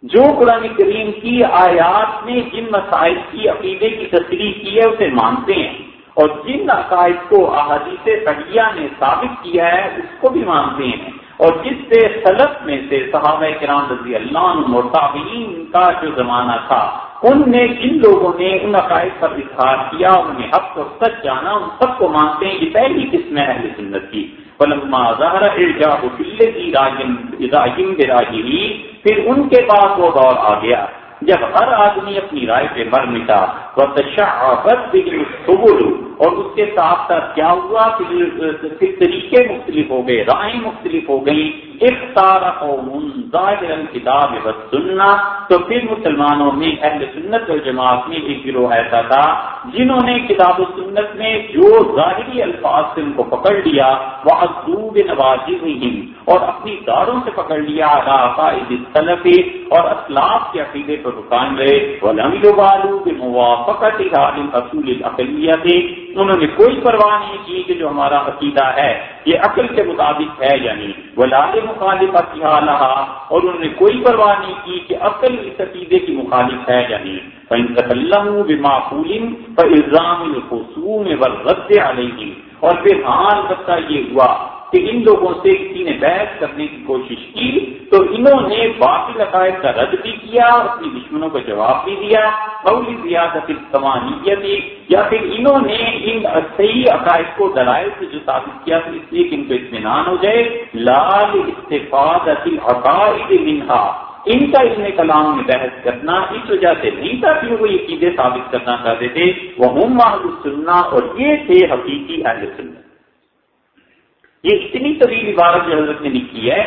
جو قرآن کریم کی آیات میں جن مسائل کی عقیدے کی تصریح کی ہے اسے مانتے ہیں، اور جن عقائد کو احادیث صحیحہ نے ثابت کیا ہے اس کو بھی مانتے ہیں، اور جس سے سلف میں سے صحابہ کرام رضی اللہ عنہم اور تابعین کا جو زمانہ تھا ان نے جن لوگوں نے ان عقائد پر اظہار کیا، انہوں نے حق اور سچ جانا، ان سب کو مانتے ہیں۔ یہ پہلی قسم ہے اہل سنت کی۔ فلما ظہر اعجاب الذی راجم براجہ، پھر ان کے پاس وہ دور آ گیا جب ہر آدمی اپنی رائے پہ مر مٹا، وتشعبت به السبل، اور اس کے ساتھ ساتھ کیا ہوا، پھر طریقے مختلف ہو گئے، راہیں مختلف ہو گئیں، اختار قوم ظاہر الکتاب والسنہ، تو پھر مسلمانوں میں اہل سنت والجماعت میں ایک گروہ ایسا تھا جنہوں نے کتاب و سنت میں جو ظاہری الفاظ سے ان کو پکڑ لیا، وعضوا بنواجذہم، اور اپنی داروں سے پکڑ لیا، علی عقائد السلف، اور اسلاف کے عقیدے پر رکان رہے، ولم یبالوا بموافقت اصول العقلیۃ، انہوں نے کوئی پرواہ نہیں کی کہ جو ہمارا عقیدہ ہے یہ عقل کے مطابق ہے یا نہیں، ولا مخالفتھا لھا، اور انہوں نے کوئی پرواہ نہیں کی کہ عقل اس عقیدے کی مخالف ہے یا نہیں، فإن تکلموا بمعقول فإلزام الخصوم والرد علیہم، اور پھر حال بتا یہ ہوا کہ ان لوگوں سے کسی نے بحث کرنے کی کوشش کی تو انہوں نے باطل عقائد کا رد بھی کیا، اپنی دشمنوں کو جواب بھی دیا، قولی زیادت السمانیت، یا پھر انہوں نے ان صحیح عقائد کو دلائل سے جو ثابت کیا تو اس لیے کہ ان کو اطمینان ہو جائے، لال استفادۃ العقائد منہا، ان کا علم کلام میں بحث کرنا اس وجہ سے نہیں تھا کہ وہ یہ چیزیں ثابت کرنا چاہتے تھے، وہم اہل السنہ، اور یہ تھے حقیقی اہل سنت۔ یہ اتنی طویل عبارت جو حضرت نے لکھی ہے،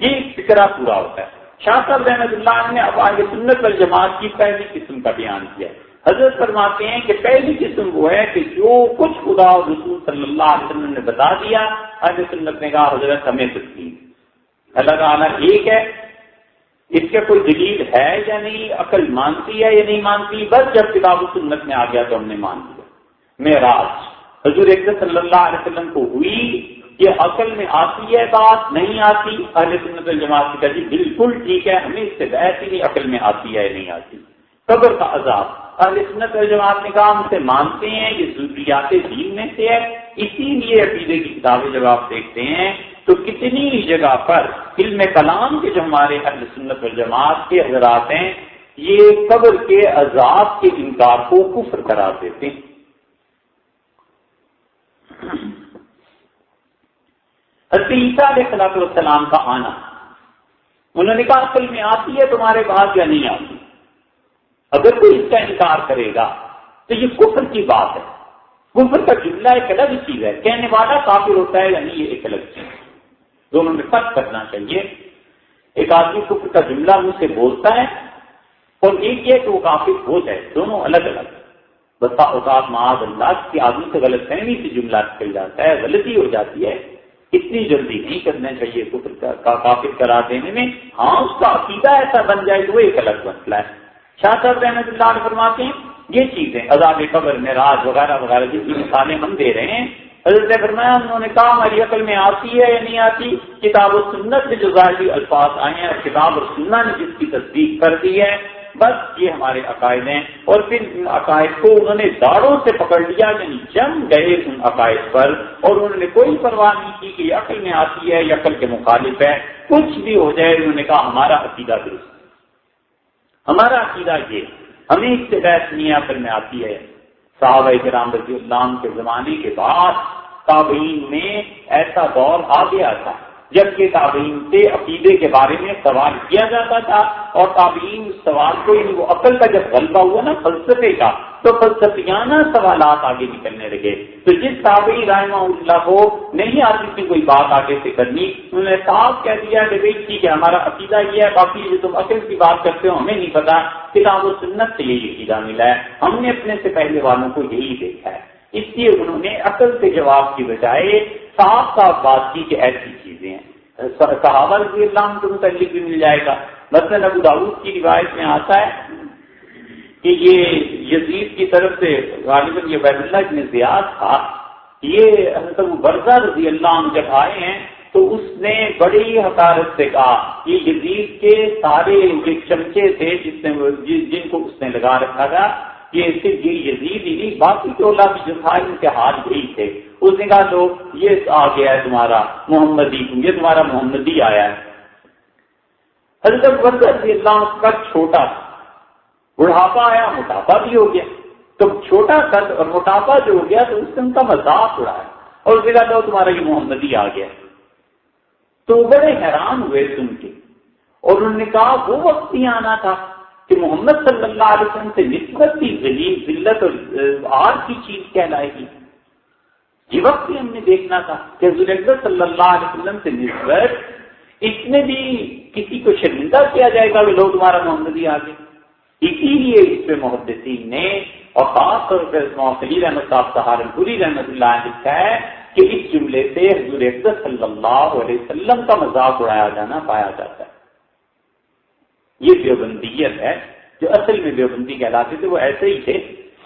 یہ فکرہ پورا ہوتا ہے۔ شاہ صاحب رحمۃ اللہ نے اب اہل سنت والجماعت کی پہلی قسم کا بیان کیا۔ حضرت فرماتے ہیں کہ پہلی قسم وہ ہے کہ جو کچھ خدا اور رسول صلی اللہ علیہ وسلم نے بتا دیا، اہل سنت نے کہا حضرت ہمیں تسلیم، اللہ تعالیٰ ایک ہے، اس کا کوئی دلیل ہے یا نہیں، عقل مانتی ہے یا نہیں مانتی، بس جب کتاب و سنت میں آ گیا تو ہم نے مان لیا۔ معراج حضور اکرم صلی اللہ علیہ وسلم کو ہوئی، یہ عقل میں آتی ہے بات نہیں آتی، اہل سنت والجماعت کی کہتی بالکل ٹھیک ہے، ہمیں اس سے بحث ہی نہیں عقل میں آتی ہے نہیں آتی۔ قبر کا عذاب اہل سنت والجماعت نے کہا ہم سے مانتے ہیں، یہ ضروریات دین میں سے ہے، اسی لیے عقیدے کی کتابیں جب آپ دیکھتے ہیں تو کتنی جگہ پر علم کلام کے جو ہمارے اہل سنت والجماعت کے حضرات ہیں یہ قبر کے عذاب کے انکار کو کفر قرار دیتے ہیں۔ حضرت عیسیٰ علیہ السلام کا آنا، انہوں نے کہا عقل میں آتی ہے تمہارے بات یا نہیں آتی؟ اگر کوئی اس کا انکار کرے گا تو یہ کفر کی بات ہے۔ کفر کا جملہ ایک الگ چیز ہے، کہنے والا کافر ہوتا ہے یعنی یہ ایک الگ چیز ہے، دونوں میں فرق کرنا چاہیے۔ ایک آدمی کفر کا جملہ منہ سے بولتا ہے اور ایک یہ کہ وہ کافر ہو جائے، دونوں الگ الگ۔ بسا اوقات معاذ اللہ کی آدمی سے غلط فہمی سے جملہ نکل جاتا ہے، غلطی ہو جاتی ہے، اتنی جلدی نہیں کرنا چاہیے کفر کا کافر قرار دینے میں۔ ہاں اس کا عقیدہ ایسا بن جائے تو وہ ایک الگ مسئلہ ہے۔ شاہ صاحب رحمۃ اللہ علیہ فرماتے ہیں یہ چیزیں عذاب قبر، معراج وغیرہ وغیرہ جس کی مثالیں ہم دے رہے ہیں، حضرت نے فرمایا انہوں نے کہا ہماری عقل میں آتی ہے یا نہیں آتی؟ کتاب و سنت میں جو ظاہری الفاظ آئے ہیں اور کتاب اور سنت نے جس کی تصدیق کر دی ہے، بس یہ ہمارے عقائد ہیں۔ اور پھر ان عقائد کو انہوں نے داڑوں سے پکڑ لیا، یعنی جم گئے ان عقائد پر، اور انہوں نے کوئی پرواہ نہیں کی کہ یہ عقل میں آتی ہے یا عقل کے مخالف ہے، کچھ بھی ہو جائے انہوں نے کہا ہمارا عقیدہ درست، ہمارا عقیدہ یہ، ہمیں اس سے بحث نہیں عقل میں آتی ہے۔ صحابہ کرام رضی اللہ عنہ کے زمانے کے بعد تابعین میں ایسا دور آ گیا تھا جبکہ تابعین سے عقیدے کے بارے میں سوال کیا جاتا تھا، اور تابعین اس سوال کو وہ عقل کا جب غلبہ ہوا نا فلسفے کا، تو فلسفیانہ سوالات آگے نکلنے لگے۔ تو جس تابعی رحمہ اللہ کو نہیں آتی تھی کوئی بات آگے سے کرنی، انہوں نے صاف کہہ دیا کہ بھائی ٹھیک ہے ہمارا عقیدہ یہ ہے، باقی جو تم عقل کی بات کرتے ہو ہمیں نہیں پتا، کتاب و سنت سے یہی عقیدہ ملا ہے، ہم نے اپنے سے پہلے والوں کو یہی دیکھا ہے۔ اس لیے انہوں نے عقل سے جواب کی بجائے صاف صاف بات کی کہ ایسی چیزیں ہیں۔ صحابہ رضی اللہ عنہ کے متعلق بھی مل جائے گا، مثلاً ابو داؤد کی روایت میں آتا ہے کہ یہ یزید کی طرف سے غالباً یہ عبید اللہ بن زیاد تھا، یہ حضرت ابو برزہ رضی اللہ عنہ جب آئے ہیں تو اس نے بڑی حقارت سے کہا یہ یزید کے سارے یہ چمچے تھے جن کو اس نے لگا رکھا تھا، یہ صرف یہ یزید ہی نہیں باقی ٹولہ بھی جو تھا ان کے ہاتھ یہی تھے۔ اس نے کہا تو یہ آ گیا ہے تمہارا محمدی، یہ تمہارا محمدی آیا ہے۔ حضرت ابو برزہ رضی اللہ عنہ کا چھوٹا تھا، بڑھاپا آیا موٹاپا بھی ہو گیا، تو چھوٹا قد اور موٹاپا جو ہو گیا تو اس نے ان کا مذاق اڑایا اور اس نے کہا تمہارا یہ محمدی آ گیا۔ تو بڑے حیران ہوئے سن کے، اور انہوں نے کہا وہ وقت ہی آنا تھا کہ محمد صلی اللہ علیہ وسلم سے نسبت کی ذلیل ذلت اور آر کی چیز کہلائے گی، یہ وقت ہی ہم نے دیکھنا تھا کہ حضور اکبر صلی اللہ علیہ وسلم سے نسبت اس میں بھی کسی کو شرمندہ کیا جائے گا کہ لوگ تمہارا محمدی آ گئے۔ اسی لیے اس پہ محدثین نے اور خاص طور پر موصلی رحمت صاحب سہارنپوری رحمت اللہ علیہ لکھا ہے کہ اس جملے سے حضور اکبر صلی اللہ علیہ وسلم کا مذاق اڑایا جانا پایا جاتا ہے۔ یہ دیوبندیت ہے، جو اصل میں دیوبندی کہلاتے تھے وہ ایسے ہی تھے۔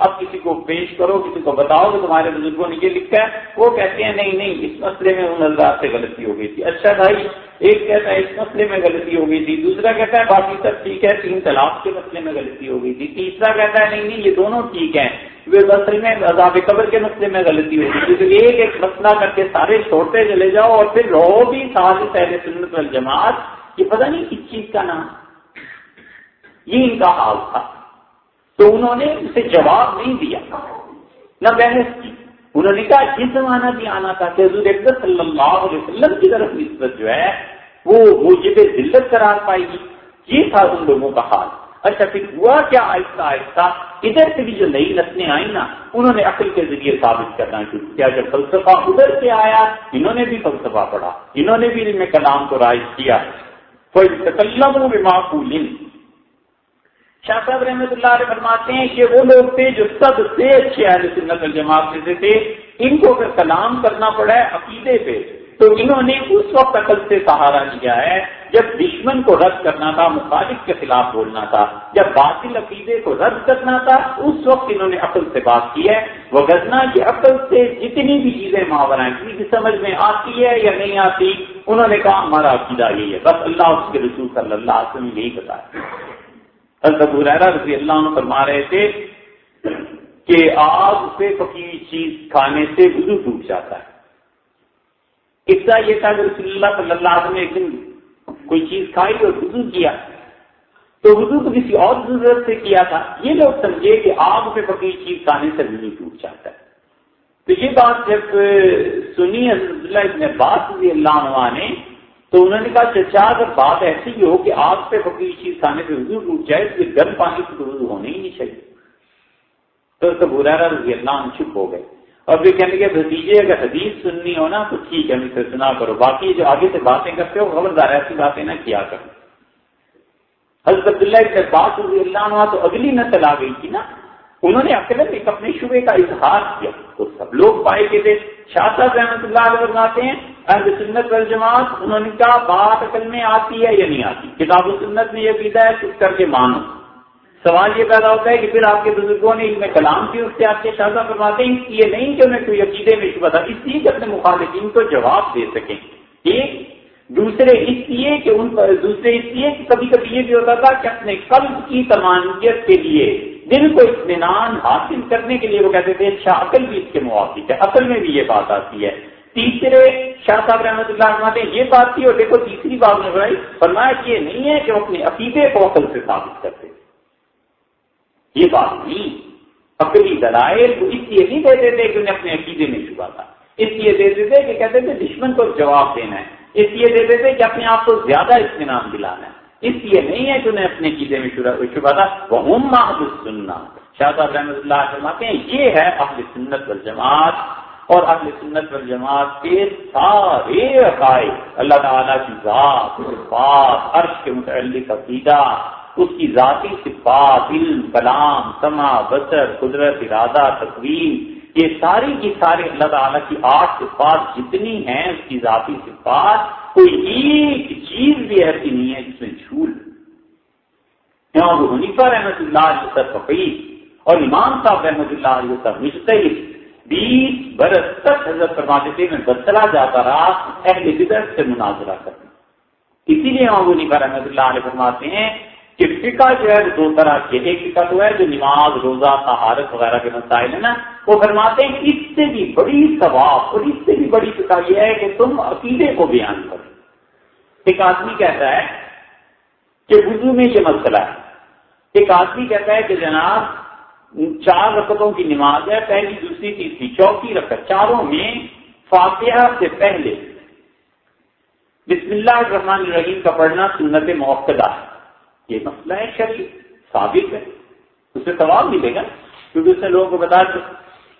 اب کسی کو پیش کرو، کسی کو بتاؤ کہ تمہارے بزرگوں نے یہ لکھا ہے، وہ کہتے ہیں نہیں نہیں اس مسئلے میں ان حضرات سے غلطی ہو گئی تھی۔ اچھا بھائی، ایک کہتا ہے اس مسئلے میں غلطی ہو گئی تھی، دوسرا کہتا ہے باقی سب ٹھیک ہے، 3 طلاق کے مسئلے میں غلطی ہو گئی تھی، تیسرا کہتا ہے نہیں نہیں یہ دونوں ٹھیک ہیں، وہ اصل میں عذاب قبر کے مسئلے میں غلطی ہوئی تھی۔ کیونکہ ایک ایک مسئلہ کر کے سارے چھوڑتے چلے جاؤ اور پھر رہو بھی ساتھ اہل سنت والجماعت، یہ پتہ نہیں کس چیز کا نام، یہ ان کا حال تھا۔ تو انہوں نے اسے جواب نہیں دیا، نہ بحث کی، انہوں نے کہا یہ زمانہ بھی آنا تھا کہ حضور اکبر صلی اللہ علیہ وسلم کی طرف نسبت جو ہے وہ موجب ذلت قرار پائے گی، یہ تھا ان لوگوں کا حال۔ اچھا پھر ہوا کیا آہستہ آہستہ ادھر سے بھی جو نئی نسلیں آئیں نا انہوں نے عقل کے ذریعے ثابت کرنا شروع کیا. جب فلسفہ ادھر سے آیا انہوں نے بھی فلسفہ پڑھا, انہوں نے بھی علم کلام کو رائج کیا. فَيَتَكَلَّمُوا بِمَعْقُولٍ. شاہ صاحب رحمۃ اللہ علیہ فرماتے ہیں کہ وہ لوگ تھے جو سب سے اچھے اہل سنت والجماعت میں سے تھے, ان کو اگر کلام کرنا پڑا ہے عقیدے پہ تو انہوں نے اس وقت عقل سے سہارا لیا ہے جب دشمن کو رد کرنا تھا, مخالف کے خلاف بولنا تھا, جب باطل عقیدے کو رد کرنا تھا اس وقت انہوں نے عقل سے بات کی ہے. وغیرہ کی عقل سے جتنی بھی چیزیں ماورا ہیں کسی کی سمجھ میں آتی ہے یا نہیں آتی, انہوں نے کہا ہمارا عقیدہ یہی ہے, بس اللہ اس کے رسول صلی اللہ علیہ وسلم یہی بتایا. حضرت ابو ہریرہ رضی اللہ عنہ فرما رہے تھے کہ آگ سے پکی چیز کھانے سے وضو ٹوٹ جاتا ہے. قصہ یہ تھا کہ رسول اللہ صلی اللہ علیہ وسلم نے ایک دن کوئی چیز کھائی اور وضو کیا, تو وضو تو کسی اور ضرورت سے کیا تھا. یہ لوگ سمجھے کہ آگ پہ پکی چیز کھانے سے وضو ٹوٹ جاتا ہے. تو یہ بات جب سنی حضرت عبداللہ ابن عباس رضی اللہ عنہ نے تو انہوں نے کہا چچا اگر بات ایسی ہو کہ آگ پہ پکی چیز کھانے سے وضو ٹوٹ جائے تو گرم پانی سے وضو ہونا ہی نہیں چاہیے. تو ابو ہریرہ رضی اللہ عنہ چپ ہو گئے اور پھر کہنے کے بھتیجے اگر حدیث سننی ہو نا تو ٹھیک ہے ہم اسے سنا کرو, باقی جو آگے سے باتیں کرتے ہو خبردار ایسی باتیں نہ کیا کرو. حضرت عبداللہ ابن عباس رضی اللہ عنہ تو اگلی نسل آ گئی تھی نا, انہوں نے عقل میں اپنے شبے کا اظہار کیا تو سب لوگ پائے کے تھے. شاہ صاحب رحمۃ اللہ علیہ فرماتے ہیں اہل سنت والجماعت, انہوں نے کہا بات عقل میں آتی ہے یا نہیں آتی, کتاب و سنت میں یہ عقیدہ ہے کچھ کر کے مانو. سوال یہ پیدا ہوتا ہے کہ پھر آپ کے بزرگوں نے علم کلام کی اس سے آپ کے شاہ صاحب فرماتے ہیں یہ نہیں کہ انہیں کوئی عقیدے میں شبہ تھا, اس لیے کہ اپنے مخالفین کو جواب دے سکیں. ایک دوسرے اس لیے کہ کبھی کبھی یہ بھی ہوتا تھا کہ اپنے قلب کی تمانیت کے لیے, دل کو اطمینان حاصل کرنے کے لیے وہ کہتے تھے اچھا عقل بھی اس کے موافق ہے, عقل میں بھی یہ بات آتی ہے. تیسرے شاہ صاحب رحمۃ اللہ فرماتے ہیں یہ بات تھی, اور دیکھو تیسری بات نے بڑھائی فرمایا کہ یہ نہیں ہے کہ وہ اپنے عقیدے کو عقل سے ثابت کرتے, یہ بات نہیں. عقلی دلائل کو اس لیے نہیں دیتے تھے کہ انہیں اپنے عقیدے میں شبہ تھا, اس لیے دیتے تھے کہ کہتے تھے دشمن کو جواب دینا ہے, اس لیے دیتے تھے کہ اپنے آپ کو زیادہ اطمینان دلانا ہے, اس لیے نہیں ہے کہ انہیں اپنے عقیدے میں شبہ تھا. وَهُمْ أَهْلُ السُّنَّةِ. شاہ صاحب رحمۃ اللہ فرماتے ہیں یہ ہے اہل سنت والجماعت, اور اہل سنت والجماعت کے سارے عقائد اللہ تعالیٰ کی ذات, صفات, عرش کے متعلق عقیدہ, اس کی ذاتی صفات, علم, کلام, سمع, بصر, قدرت, ارادہ, تقویم, یہ ساری کی ساری اللہ تعالیٰ کی 8 صفات جتنی ہیں اس کی ذاتی صفات, کوئی ایک چیز بھی ایسی نہیں ہے جس میں جھول. امام ابو حنیفہ رحمۃ اللہ علیہ فقیہ اور امام صاحب رحمۃ اللہ علیہ مجتہد 20 برس تک حضرت فرماتے تھے میں بدلا جاتا رہا اہل بدعت سے مناظرہ کرنا. اسی لیے امام ابو حنیفہ رحمۃ اللہ علیہ فرماتے ہیں کہ فقہ جو ہے دو طرح کی, ایک فقہ تو ہے جو نماز, روزہ, طہارت وغیرہ کے مسائل ہیں نا, وہ فرماتے ہیں کہ اس سے بھی بڑی ثواب اور اس سے بھی بڑی فقہ یہ ہے کہ تم عقیدے کو بیان کرو. ایک آدمی کہتا ہے کہ وضو میں یہ مسئلہ ہے, ایک آدمی کہتا ہے کہ جناب 4 رکعتوں کی نماز ہے, پہلی, دوسری, تیسری, چوتھی رکعت, چاروں میں فاتحہ سے پہلے بسم اللہ الرحمن الرحیم کا پڑھنا سنت موقدہ ہے. یہ مسئلہ ہے شرعی, ثابت ہے, اسے ثواب ملے گا کیونکہ اس نے لوگوں کو بتا دیا.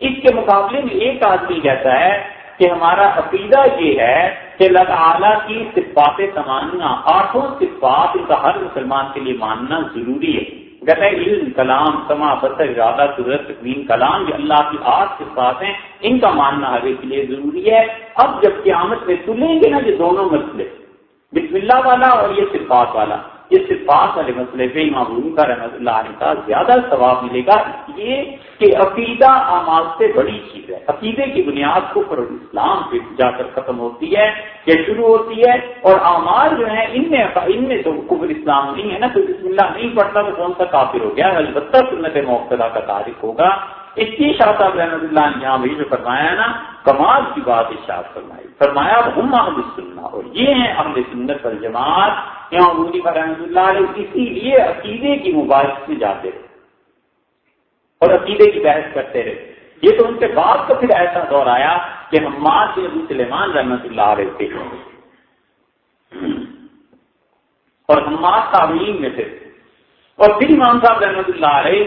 اس کے مقابلے میں ایک آدمی کہتا ہے کہ ہمارا عقیدہ یہ ہے کہ اللہ تعالیٰ کی صفات تمانیہ 8 صفات ان کا ہر مسلمان کے لیے ماننا ضروری ہے. کہتا ہے علم, کلام, سمع, بصر, ارادہ, قدرت, تقویم, کلام, یہ اللہ کی 8 صفات ہیں, ان کا ماننا ہر ایک کے لیے ضروری ہے. اب جب قیامت میں تلیں گے نا یہ دونوں مسئلے, بسم اللہ والا اور یہ صفات والا, یہ صفات والے مسئلے پہ امام ابو حنیفہ رحمۃ اللہ علیہ کا زیادہ ثواب ملے گا, اس لیے کہ عقیدہ اعمال سے بڑی چیز ہے. عقیدے کی بنیاد کفر اور اسلام پہ جا کر ختم ہوتی ہے یا شروع ہوتی ہے, اور اعمال جو ہیں ان میں تو کفر اسلام نہیں ہے نا, تو بسم اللہ نہیں پڑھتا تو کون سا کافر ہو گیا, البتہ سنت موقدہ کا تعارف ہوگا. اس لیے شاہ صاحب رحمۃ اللہ نے یہاں بھی جو فرمایا ہے نا کمال کی بات ارشاد فرمایا ہم اہل السنہ, اور یہ ہیں اہل سنت والجماعت. یہاں ابو حنیفہ رحمۃ اللہ علیہ اسی لیے عقیدے کی مباحث میں جاتے رہے اور عقیدے کی بحث کرتے رہے. یہ تو ان کے بعد تو پھر ایسا دور آیا کہ حماد بن ابو سلیمان رحمۃ اللہ علیہ تھے, اور حماد تابعین میں تھے, اور پھر امام صاحب رحمۃ اللہ علیہ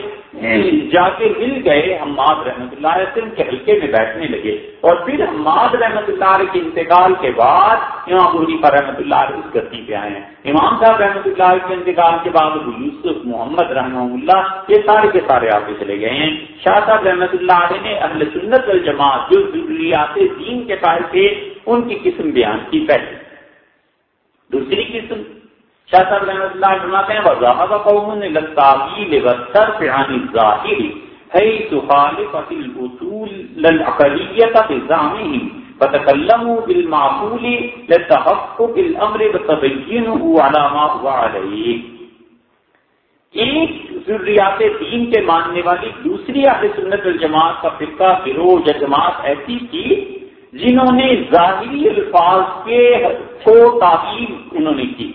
جا کے مل گئے حماد رحمۃ اللہ علیہ سے، ان کے حلقے میں بیٹھنے لگے، اور پھر حماد رحمۃ اللہ علیہ کے انتقال کے بعد امام ابو حنیفہ رحمۃ اللہ علیہ اس گدی پہ آئے ہیں۔ امام صاحب رحمۃ اللہ علیہ کے انتقال کے بعد ابو یوسف محمد رحمہ اللہ یہ سارے کے سارے آگے چلے گئے ہیں۔ شاہ صاحب رحمۃ اللہ علیہ نے اہل سنت والجماعت جو ضروریات دین کے قائل تھے ان کی قسم بیان کی پہلے۔ دوسری قسم شاہ صاحب رحمۃ اللہ فرماتے ہیں وَذَهَبَ قَوْمٌ إِلَى التَّعْوِيلِ وَالصَّرْفِ عَنِ الظَّاهِرِ حَيْثُ خَالَفَتِ الْأُصُولَ الْعَقْلِيَّةَ بِزَعْمِهِمْ فَتَكَلَّمُوا بِالْمَعْقُولِ لِتَحَقُّقِ الْأَمْرِ وَتَبَيُّنِهُ عَلَى مَا هُوَ عَلَيْهِ۔ ایک ضروریات دین کے ماننے والی دوسری اہل سنت والجماعت کا فرقہ گروہ یا جماعت ایسی تھی جنہوں نے ظاہری الفاظ کے تعبیر انہوں نے کی،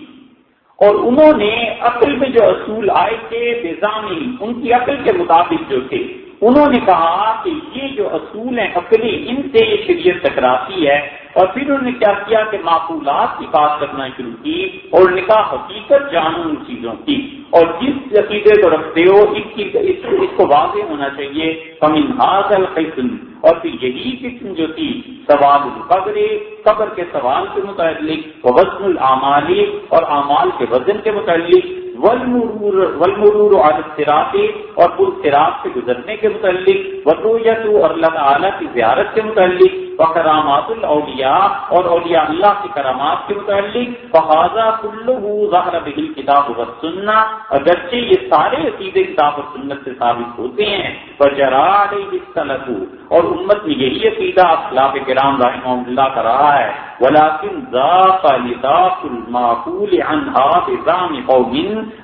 اور انہوں نے عقل میں جو اصول آئے تھے بزامی ان کی عقل کے مطابق جو تھے، انہوں نے کہا کہ یہ جو اصول ہیں عقلی ان سے یہ شریعت ٹکراتی ہے، اور پھر انہوں نے کیا کیا کہ معقولات کی بات کرنا شروع کی اور انہوں نے کہا حقیقت جانو ان چیزوں کی، اور جس عقیدے کو رکھتے ہو اس کو واضح ہونا چاہیے۔ فمن ھذا القسم، اور پھر یہی قسم جو تھی سوال القبر، قبر کے سوال کے متعلق، وزن الاعمال، اور اعمال کے وزن کے متعلق، والمرور علی الصراط، اور پل صراط سے گزرنے کے متعلق، والرؤیت، اور اللہ تعالیٰ کی زیارت کے متعلق، وکرامات الاولیاء، اور اولیاء اللہ کی کرامات کے متعلق، فہذا کلہ ظہر بہ الکتاب والسنہ، اگرچہ یہ سارے عقیدے کتاب و سنت سے ثابت ہوتے ہیں، وجرا علیہ السلف، اور امت میں یہی عقیدہ اصحاب کرام رحمہم اللہ کا رہا ہے، ولکن ذاق لذاق المعقول عنها بزعم قوم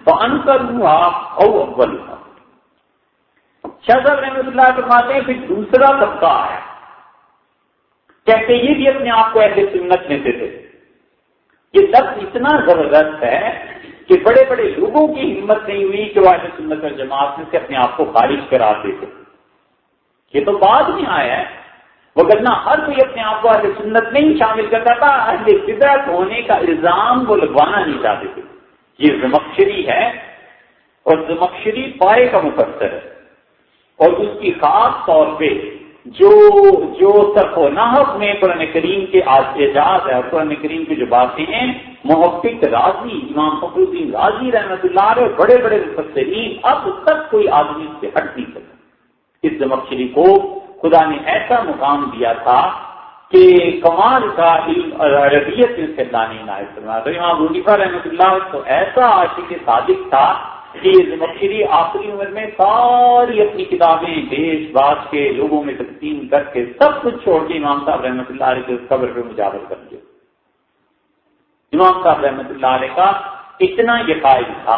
فانکروها او اولها۔ شاہ صاحب رحمۃ اللہ فرماتے ہیں پھر دوسرا طبقہ ہے، کہتے یہ بھی اپنے آپ کو اہل سنت میں سے تھے۔ یہ لفظ اتنا زبردست ہے کہ بڑے بڑے لوگوں کی ہمت نہیں ہوئی کہ وہ اہل سنت اور جماعت میں سے اپنے آپ کو خارج کراتے تھے۔ یہ تو بعد میں آیا ہے، وگرنہ ہر کوئی اپنے آپ کو اہل سنت نہیں شامل کرتا تھا، اہل بدعت ہونے کا الزام وہ لگوانا نہیں چاہتے تھے۔ یہ زمخشری ہے، اور زمخشری پائے کا مفسر ہے، اور اس کی خاص طور پہ جو صرف و نحو میں قرآن کریم کے اعجاز ہے اور قرآن کریم کی جو باتیں ہیں، محقق راضی امام فخر الدین راضی رحمۃ اللہ علیہ اور بڑے بڑے مفسرین اب تک کوئی آدمی سے ہٹ نہیں سکتا۔ اس زمخشری کو خدا نے ایسا مقام دیا تھا کہ کمال کا علم عربیت سے اللہ نے عنایت فرمایا۔ تو امام ابو حنیفہ رحمۃ اللہ تو ایسا عاشق صادق تھا کہ یہ زمخشری آخری عمر میں ساری اپنی کتابیں دیش باز کے لوگوں میں تقسیم کر کے سب کچھ چھوڑ کے امام صاحب رحمۃ اللہ علیہ کے قبر پہ مجاور کر دیا۔ امام صاحب رحمۃ اللہ علیہ کا اتنا یہ قائل تھا،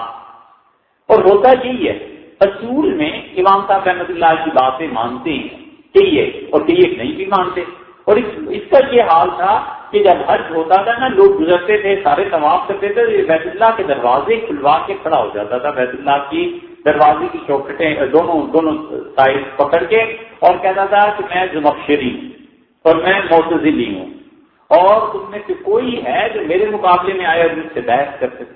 اور ہوتا یہی ہے اصول میں امام صاحب رحمۃ اللہ کی باتیں مانتے ہیں کئی ہے اور کئی ایک نہیں بھی مانتے، اور اس کا یہ حال تھا کہ جب حج ہوتا تھا نا، لوگ گزرتے تھے، سارے طواف کرتے تھے، بیت اللہ کے دروازے کھلوا کے کھڑا ہو جاتا تھا، بیت اللہ کی دروازے کی چوکھٹیں دونوں سائڈ پکڑ کے، اور کہتا تھا کہ میں زمخشری ہوں اور میں معتزلی ہوں، اور تم میں سے کوئی ہے جو میرے مقابلے میں آئے اور مجھ سے بحث کر سکے۔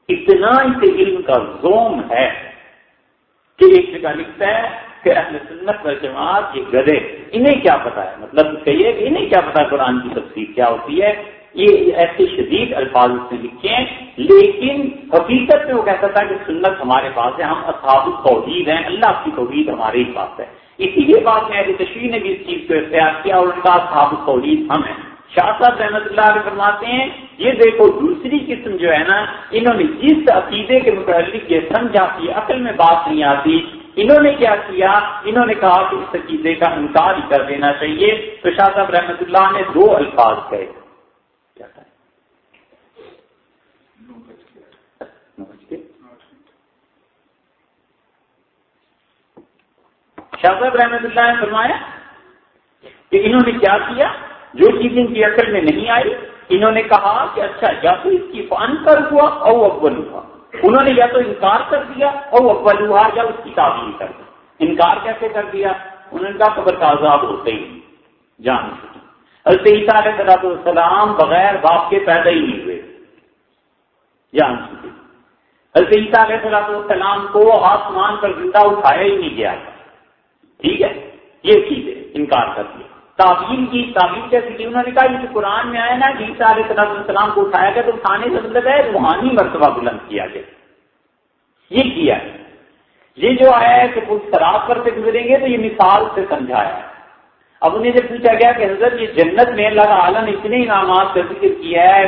اتنا اسے علم کا زوم ہے کہ ایک جگہ لکھتا ہے کہ اہل سنت والجماعت یہ گدھے، انہیں کیا پتا ہے، مطلب کہیے کہ انہیں کیا پتا قرآن کی تفسیر کیا ہوتی ہے۔ یہ ایسے شدید الفاظ اس نے لکھے ہیں، لیکن حقیقت میں وہ کہتا تھا کہ سنت ہمارے پاس ہے، ہم اصحاب التوحید ہیں، اللہ کی توحید ہمارے ہی پاس ہے۔ اسی لیے بعد میں اہل تشریح نے بھی اس چیز کو اختیار کیا اور ان کا اصحاب التوحید ہم ہیں۔ شاہ صاحب رحمۃ اللہ علیہ فرماتے ہیں یہ دیکھو دوسری قسم جو ہے نا، انہوں نے جس عقیدے کے متعلق یہ سمجھا کہ عقل میں بات نہیں آتی، انہوں نے کیا کیا، انہوں نے کہا کہ اس عقیدے کا انکار ہی کر دینا چاہیے۔ تو شاہ صاحب رحمۃ اللہ نے دو الفاظ کہے، کیا کہا؟ شاہ صاحب رحمۃ اللہ نے فرمایا کہ انہوں نے کیا کیا، جو چیز ان کی عقل میں نہیں آئی، انہوں نے کہا کہ اچھا یا تو اس کی انکر ہوا او اول ہوا، انہوں نے یا تو انکار کر دیا او اول ہوا، یا اس کی تعبیر کر دی۔ انکار کیسے کر دیا؟ انہوں نے کہا قبر کا عذاب ہوتے ہی جان چکی، حضرت عیسیٰ علیہ السلام بغیر باپ کے پیدا ہی نہیں ہوئے، جان چکے۔ حضرت عیسیٰ علیہ السلام کو آسمان پر زندہ اٹھایا ہی نہیں گیا تھا، ٹھیک ہے، یہ چیز ہے، انکار کر دیا۔ تعویل کی تعویل کیسی کی؟ انہوں نے کہا یہ قرآن میں آیا نا کہ عیسیٰ علیہ السلام کو اٹھایا گیا، تو اٹھانے سے مطلب ہے روحانی مرتبہ بلند کیا گیا، یہ کیا ہے۔ یہ جو آیا ہے کہ وہ صراط پر سے گزریں گے تو یہ مثال سے سمجھایا ہے۔ اب انہیں جب پوچھا گیا کہ حضرت یہ جنت میں اللہ تعالیٰ نے اتنے انعامات کا ذکر کیا ہے،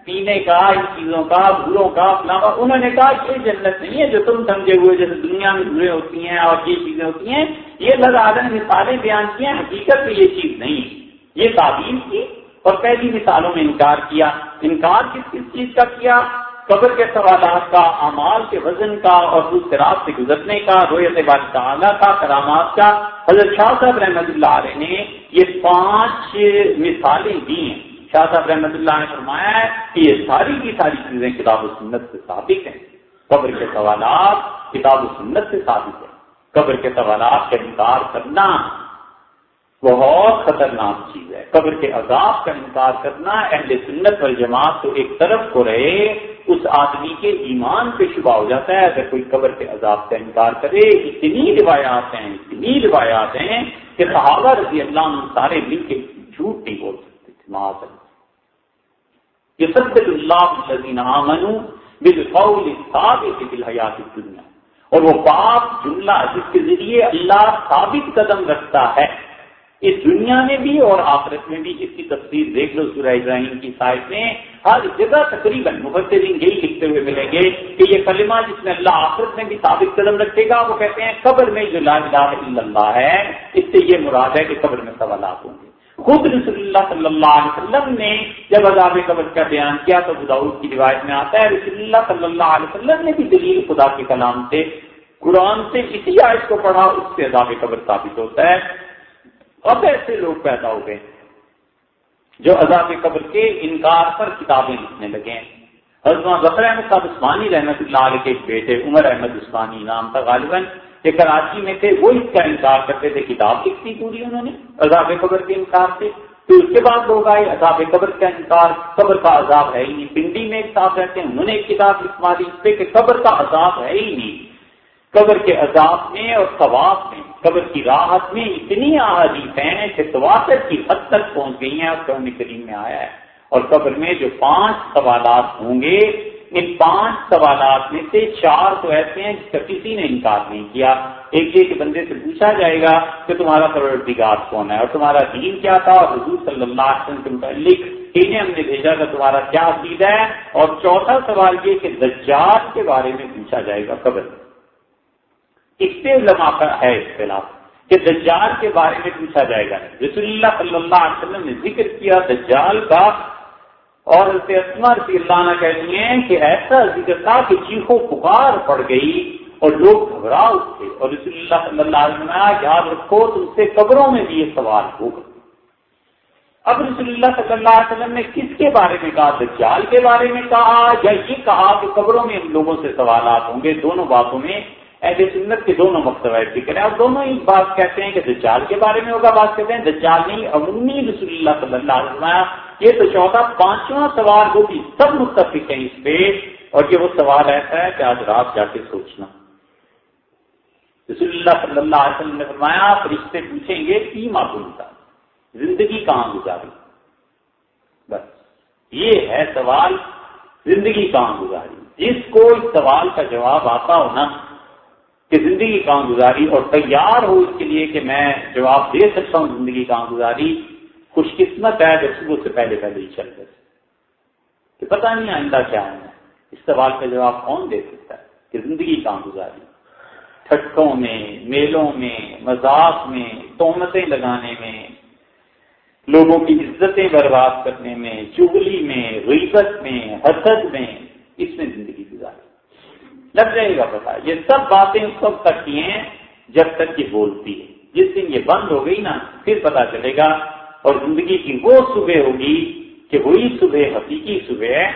پینے کا، ان چیزوں کا، بھولوں کا، فلاں، انہوں نے کہا یہ جنت نہیں ہے جو تم سمجھے ہوئے، جیسے دنیا میں بھولیں ہوتی ہیں اور یہ چیزیں ہوتی ہیں، یہ اللہ تعالیٰ نے مثالیں بیان کی ہیں، حقیقت میں یہ چیز نہیں ہے۔ یہ تعبیر کی اور پہلی مثالوں میں انکار کیا۔ انکار کس کس چیز کا کیا؟ قبر کے سوالات کا، اعمال کے وزن کا، اور صراط سے گزرنے کا، رؤیت باری تعالیٰ کا، کرامات کا۔ حضرت شاہ صاحب رحمۃ اللہ علیہ نے یہ 5 مثالیں دی ہیں۔ شاہ صاحب رحمۃ اللہ نے فرمایا ہے کہ یہ ساری کی ساری چیزیں کتاب و سنت سے ثابت ہیں۔ قبر کے سوالات کتاب و سنت سے ثابت ہیں۔ قبر کے سوالات کا انکار کرنا بہت خطرناک چیز ہے۔ قبر کے عذاب کا انکار کرنا، اہل سنت والجماعت تو ایک طرف کو رہے، اس آدمی کے ایمان پہ شبہ ہو جاتا ہے اگر کوئی قبر کے عذاب کا انکار کرے۔ اتنی روایات ہیں کہ صحابہ رضی اللہ عنہ سارے مل کے جھوٹ نہیں بول سکتے تھے۔ معاذ اللہ، یثبت اللہ الذین آمنوا بالقول الثابت فی الحیات الدنیا، اور وہ پاک جملہ جس کے ذریعے اللہ ثابت قدم رکھتا ہے اس دنیا میں بھی اور آخرت میں بھی۔ اس کی تفسیر دیکھ لو سورہ ابراہیم کی سائٹ میں، ہر جگہ تقریباً مفسرین یہی لکھتے ہوئے ملیں گے کہ یہ کلمہ جس میں اللہ آخرت میں بھی ثابت قدم رکھے گا، وہ کہتے ہیں قبر میں جو لا الہ الا اللہ ہے، اس سے یہ مراد ہے کہ قبر میں سوالات ہوں گے۔ خود رسول اللہ صلی اللہ علیہ وسلم نے جب عذاب قبر کا بیان کیا تو ابو داؤد کی روایت میں آتا ہے رسول اللہ صلی اللہ علیہ وسلم نے بھی دلیل خدا کے کلام سے، قرآن سے اسی آیت کو پڑھا، اس سے عذاب قبر ثابت ہوتا ہے۔ اب ایسے لوگ پیدا ہو گئے جو عذاب قبر کے انکار پر کتابیں لکھنے لگے ہیں۔ حضرت ظفر احمد صاحب عثمانی رحمۃ اللہ علیہ کے ایک بیٹے عمر احمد عثمانی نام تھا، غالباً یہ کراچی میں تھے، وہ اس کا انکار کرتے تھے، کتاب لکھتی پوری انہوں نے عذاب قبر کے انکار سے۔ تو اس کے بعد لوگ آئے عذاب قبر کا انکار، قبر کا عذاب ہے ہی نہیں۔ پنڈی میں ایک صاحب رہتے ہیں، انہوں نے ایک کتاب لکھوا دی اس پہ کہ قبر کا عذاب ہے ہی نہیں۔ قبر کے عذاب میں اور ثواب میں، قبر کی راحت میں اتنی احادیث ہیں کہ تواتر کی حد تک پہنچ گئی ہیں، اور قرآن کریم میں آیا ہے۔ اور قبر میں جو 5 سوالات ہوں گے، ان 5 سوالات میں سے 4 تو ایسے ہیں جس کا کسی نے انکار نہیں کیا۔ ایک یہ کہ بندے سے پوچھا جائے گا کہ تمہارا پروردگار کون ہے اور تمہارا دین کیا تھا، اور حضور صلی اللہ علیہ وسلم کے متعلق انہیں ہم نے بھیجا کہ تمہارا کیا عقیدہ ہے۔ اور چوتھا سوال یہ کہ دجال کے بارے میں پوچھا جائے گا قبر میں۔ اس پہ علماء کا ہے اختلاف کہ دجال کے بارے میں پوچھا جائے گا۔ رسول اللہ صلی اللہ علیہ وسلم نے ذکر کیا دجال کا، اور حضرت اسماء رضی اللہ عنہ کہتی ہیں کہ ایسا ذکر تھا کہ چیخو پکار پڑ گئی اور لوگ گھبرا اٹھے، اور رسول اللہ صلی اللہ علیہ وسلم نے یاد رکھو تم سے قبروں میں بھی یہ سوال ہوگا۔ اب رسول اللہ صلی اللہ علیہ وسلم نے کس کے بارے میں کہا؟ دجال کے بارے میں کہا یا یہ کہا کہ قبروں میں ہم لوگوں سے سوالات ہوں گے؟ دونوں باتوں میں اہل سنت کے دونوں مکتبہ ذکر ہیں، اور دونوں ہی بات کہتے ہیں کہ دجال کے بارے میں ہوگا، بات کہتے ہیں دجال نہیں، عمومی رسول اللہ صلی اللہ علیہ وسلم۔ یہ تو چوتھا، 5واں سوال وہ بھی سب متفق ہیں اس پہ، اور یہ وہ سوال ایسا ہے کہ آج رات جا کے سوچنا۔ رسول اللہ صلی اللہ علیہ وسلم نے فرمایا فرشتے پوچھیں گے فیما کنت، زندگی کہاں گزاری؟ بس یہ ہے سوال، زندگی کہاں گزاری۔ جس کو اس سوال کا جواب آتا ہو نا کہ زندگی کہاں گزاری، اور تیار ہو اس کے لیے کہ میں جواب دے سکتا ہوں زندگی کہاں گزاری، خوش قسمت ہے جو صبح سے پہلے ہی چل گئے کہ پتہ نہیں آئندہ کیا ہے۔ اس سوال کا جواب کون دے سکتا ہے کہ زندگی کہاں گزاری؟ ٹھٹکوں میں، میلوں میں، مذاق میں، تہمتیں لگانے میں، لوگوں کی عزتیں برباد کرنے میں، چغلی میں، غیبت میں، حسد میں، اس میں زندگی گزاری۔ لگ جائے گا پتا، یہ سب باتیں اس وقت تک کی ہیں جب تک یہ بولتی ہے۔ جس دن یہ بند ہو گئی نا پھر پتا چلے گا، اور زندگی کی وہ صبح ہوگی کہ وہی صبح حقیقی صبح ہے۔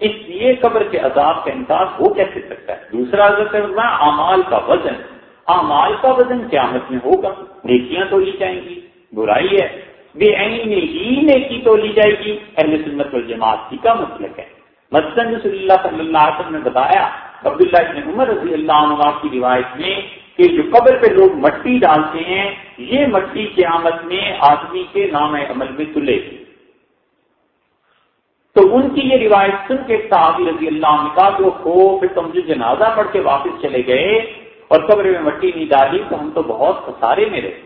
اس لیے قبر کے عذاب کا انکار ہو کیسے سکتا ہے؟ دوسرا حضرت اعمال کا وزن، اعمال کا وزن قیامت میں ہوگا، نیکیاں تو لی جائیں گی، برائی ہے بے عین ہی نیکی تو لی جائے گی۔ اہل سنت والجماعت کی کا مسلک ہے۔ مثلاً رسول اللہ صلی اللہ علیہ وسلم نے بتایا عبداللہ ابن عمر رضی اللہ عنہ کی روایت میں کہ جو قبر پہ لوگ مٹی ڈالتے ہیں یہ مٹی قیامت میں آدمی کے نام عمل میں تلے گی. تو ان کی یہ روایت سن کے صحابی رضی اللہ عنہ کا جو پھر تم جو جنازہ پڑھ کے واپس چلے گئے اور قبر میں مٹی نہیں ڈالی تو ہم تو بہت خسارے میں رہے.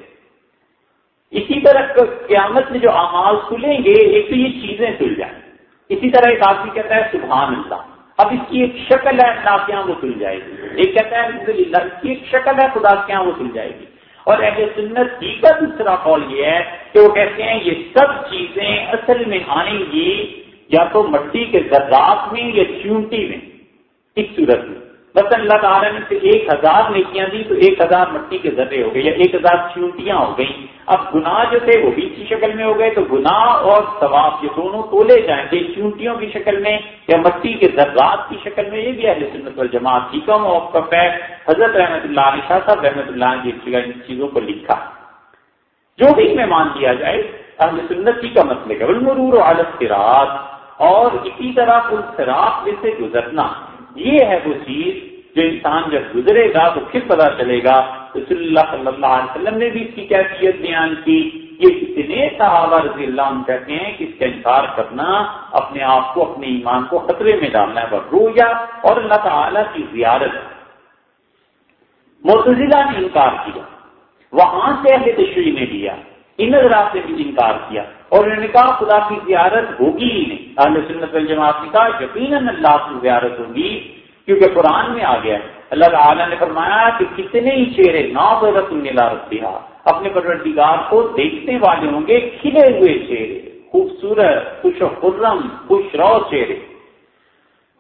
اسی طرح قیامت میں جو اعمال تلیں گے ایک تو یہ چیزیں تل جائیں. اسی طرح ایک آدمی کہتا ہے سبحان اللہ، اب اس کی ایک شکل ہے اللہ کے یہاں وہ تل جائے گی. ایک کہتا ہے الحمدللہ، اس کی ایک شکل ہے خدا کے یہاں وہ تل جائے گی. اور اہل سنت ہی کا دوسرا قول یہ ہے کہ وہ کہتے ہیں یہ سب چیزیں اصل میں آئیں گی یا تو مٹی کے ذرات میں یا چونٹی میں. اس صورت میں مثلا اللہ تعالیٰ نے 1000 نیکیاں دی تو 1000 مٹی کے ذرے ہو گئے یا 1000 چونٹیاں ہو گئیں. اب گناہ جو تھے وہ بھی اسی شکل میں ہو گئے تو گناہ اور ثواب یہ دونوں تولے جائیں گے چونٹیوں کی شکل میں یا مٹی کے ذرات کی شکل میں. یہ بھی اہل سنت والجماعت کی کا موقف ہے. حضرت رحمۃ اللہ علیہ شاہ صاحب رحمۃ اللہ علیہ ان چیزوں کو لکھا. جو بھی میں مان لیا جائے اہل سنت کی کا مسئلہ ہے والمرور علی الصراط، اور اسی طرح ان صراط میں سے گزرنا یہ ہے وہ چیز جو انسان جب گزرے گا تو پھر پتہ چلے گا. رسول اللہ صلی اللہ علیہ وسلم نے بھی اس کی کیفیت بیان کی. یہ اتنے صحابہ رضی اللہ عنہ کہتے ہیں کہ اس کا انکار کرنا اپنے آپ کو اپنے ایمان کو خطرے میں ڈالنا ہے. رویا اور اللہ تعالیٰ کی زیارت معتزلہ نے انکار کیا، وہاں سے اہل تشریع نے لیا، ان حضرات نے بھی انکار کیا اور انہوں نے کہا خدا کی زیارت ہوگی ہی نہیں. اہل سنت والجماعت نے کہا یقیناً اللہ کی زیارت ہوگی کیونکہ قرآن میں آ گیا ہے. اللہ تعالیٰ نے فرمایا کہ کتنے ہی چہرے ناظرۃ الی ربھا اپنے پروردگار کو دیکھنے والے ہوں گے، کھلے ہوئے چہرے، خوبصورت خوش و خرم خوش رو چہرے.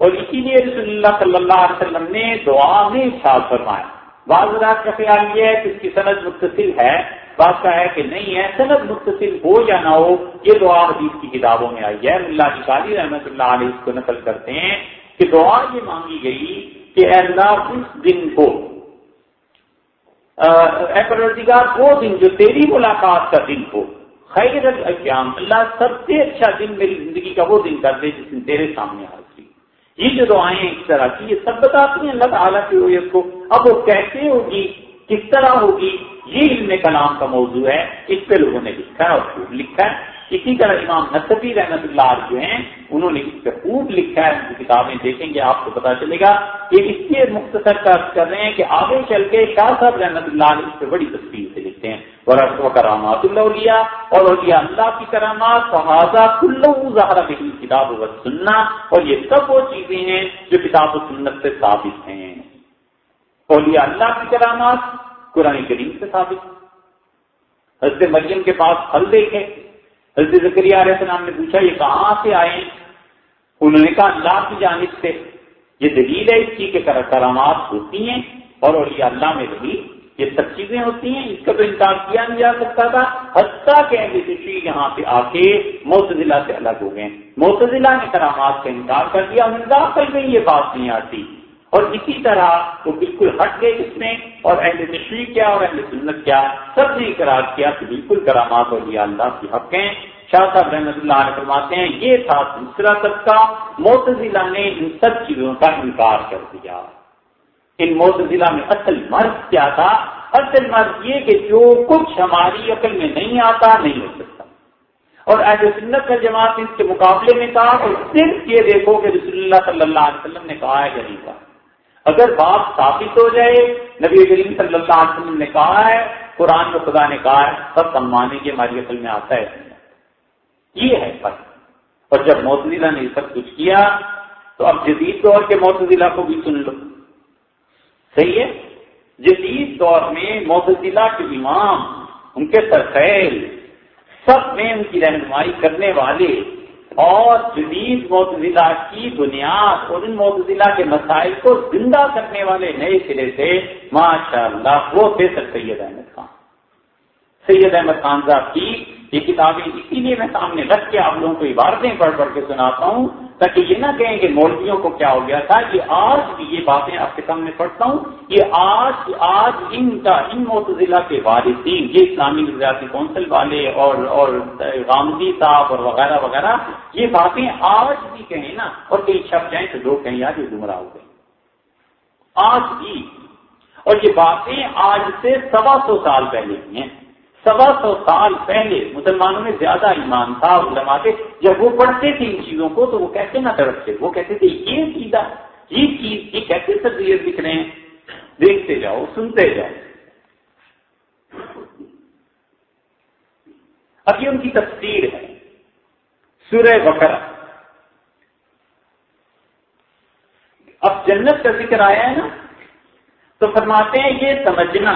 اور اسی لیے رسول اللہ صلی اللہ علیہ وسلم نے دعا میں ارشاد فرمایا. بعض حضرات کا خیال یہ ہے کہ اس کی سند متصل ہے، بات کا ہے کہ نہیں ہے. سند متصل ہو یا نہ ہو یہ دعا حدیث کی کتابوں میں آئی ہے. اللہ کی رحمۃ اللہ علیہ اس کو نقل کرتے ہیں کہ دعا یہ مانگی گئی کہ اے اللہ اس دن کو، اے پروردگار وہ دن جو تیری ملاقات کا دن ہو، خیر الایام، اللہ سب سے اچھا دن میری زندگی کا وہ دن کر دے جس دن تیرے سامنے حاضری. یہ جو دعائیں اس طرح کی یہ سب بتاتی ہیں اللہ تعالیٰ کی رویت کو. اب وہ کیسے ہوگی، کس طرح ہوگی، یہ علم کلام کا موضوع ہے. اس پہ لوگوں نے لکھا ہے اور خوب لکھا ہے. اسی طرح امام نصفی رحمۃ اللہ علیہ جو ہیں انہوں نے اس پہ خوب لکھا ہے. ان کی کتابیں دیکھیں گے آپ کو پتا چلے گا. یہ اس لیے مختصر کر رہے ہیں کہ آگے چل کے شاہ صاحب رحمۃ اللہ علیہ اس پہ بڑی تفصیل سے لکھتے ہیں. کرامات الاولیاء، اور اولیاء اللہ کی کرامات فہذا کلہ ظاہر بہ کتاب و سنہ، اور یہ سب وہ چیزیں ہیں جو کتاب و سنت سے ثابت ہیں. اولیاء اللہ کی کرامات قرآن کریم سے ثابت. حضرت مریم کے پاس پھل دیکھے، حضرت زکریا علیہ السلام نے پوچھا یہ کہاں سے آئے؟ انہوں نے کہا اللہ کی جانب سے. یہ دلیل ہے اس کی کہ کرامات ہوتی ہیں اور اولیاء اللہ میں بھی یہ سب چیزیں ہوتی ہیں. اس کا تو انکار کیا نہیں جا سکتا تھا. حتیٰ کہ اہل تشریع یہاں پہ آ کے معتزلہ سے الگ ہو گئے. معتزلہ نے کرامات کا انکار کر دیا، انہوں نے کہا کل میں یہ بات نہیں آتی. اور اسی طرح وہ بالکل ہٹ گئے اس میں. اور اہل تشریع کیا اور اہل سنت کیا سب نے اقرار کیا کہ بالکل کرامات اولیاء اللہ کی حق ہیں. شاہ صاحب رحمۃ اللہ علیہ فرماتے ہیں یہ تھا دوسرا طبقہ. معتزلہ نے ان سب چیزوں کا انکار کر دیا. ان معتزلہ میں اصل مرض کیا تھا؟ اصل مرض یہ کہ جو کچھ ہماری عقل میں نہیں آتا نہیں ہو سکتا. اور اہل سنت والجماعت اس کے مقابلے میں کہا اور صرف یہ دیکھو کہ رسول اللہ صلی اللہ علیہ وسلم نے کہا ہے یا نہیں کہا. اگر بات ثابت ہو جائے نبی کریم صلی اللہ علیہ وسلم نے کہا ہے، قرآن میں خدا نے کہا ہے، سب ہم مانیں گے ہماری عقل میں آتا ہے. یہ ہے فرق. اور جب معتزلہ نے یہ سب کچھ کیا تو اب جدید دور کے معتزلہ کو بھی سن لو. صحیح ہے، جدید دور میں معتزلہ کے امام، ان کے سرخیل، سب میں ان کی رہنمائی کرنے والے اور جدید معتزلہ کی بنیاد اور ان معتزلہ کے مسائل کو زندہ کرنے والے نئے سرے سے ماشاءاللہ وہ تھے سر سید احمد خان. سید احمد خان صاحب کی یہ کتابیں اسی لیے میں سامنے رکھ کے آپ لوگوں کو عبارتیں پڑھ پڑھ کے سناتا ہوں تاکہ یہ نہ کہیں کہ مولویوں کو کیا ہو گیا تھا. یہ آج بھی یہ باتیں آپ کے سامنے پڑھتا ہوں. یہ آج ان معتزلہ کے وارثین، یہ اسلامی نظریاتی کونسل والے اور غامدی صاحب اور وغیرہ وغیرہ، یہ باتیں آج بھی کہیں نا اور کہیں چھپ جائیں تو لوگ کہیں یار یہ گمراہ ہو گئے. آج بھی. اور یہ باتیں آج سے 125 سال پہلے کی ہیں. 125 سال پہلے مسلمانوں میں زیادہ ایمان تھا. علماء کے جب وہ پڑھتے تھے ان چیزوں کو تو وہ کیسے نہ تڑپتے. وہ کہتے تھے یہ سیدھا یہ چیز یہ کیسے تبدیل دکھ رہے ہیں. دیکھتے جاؤ سنتے جاؤ. اب یہ ان کی تفسیر ہے سورہ بقرہ. اب جنت کا ذکر آیا ہے نا تو فرماتے ہیں یہ سمجھنا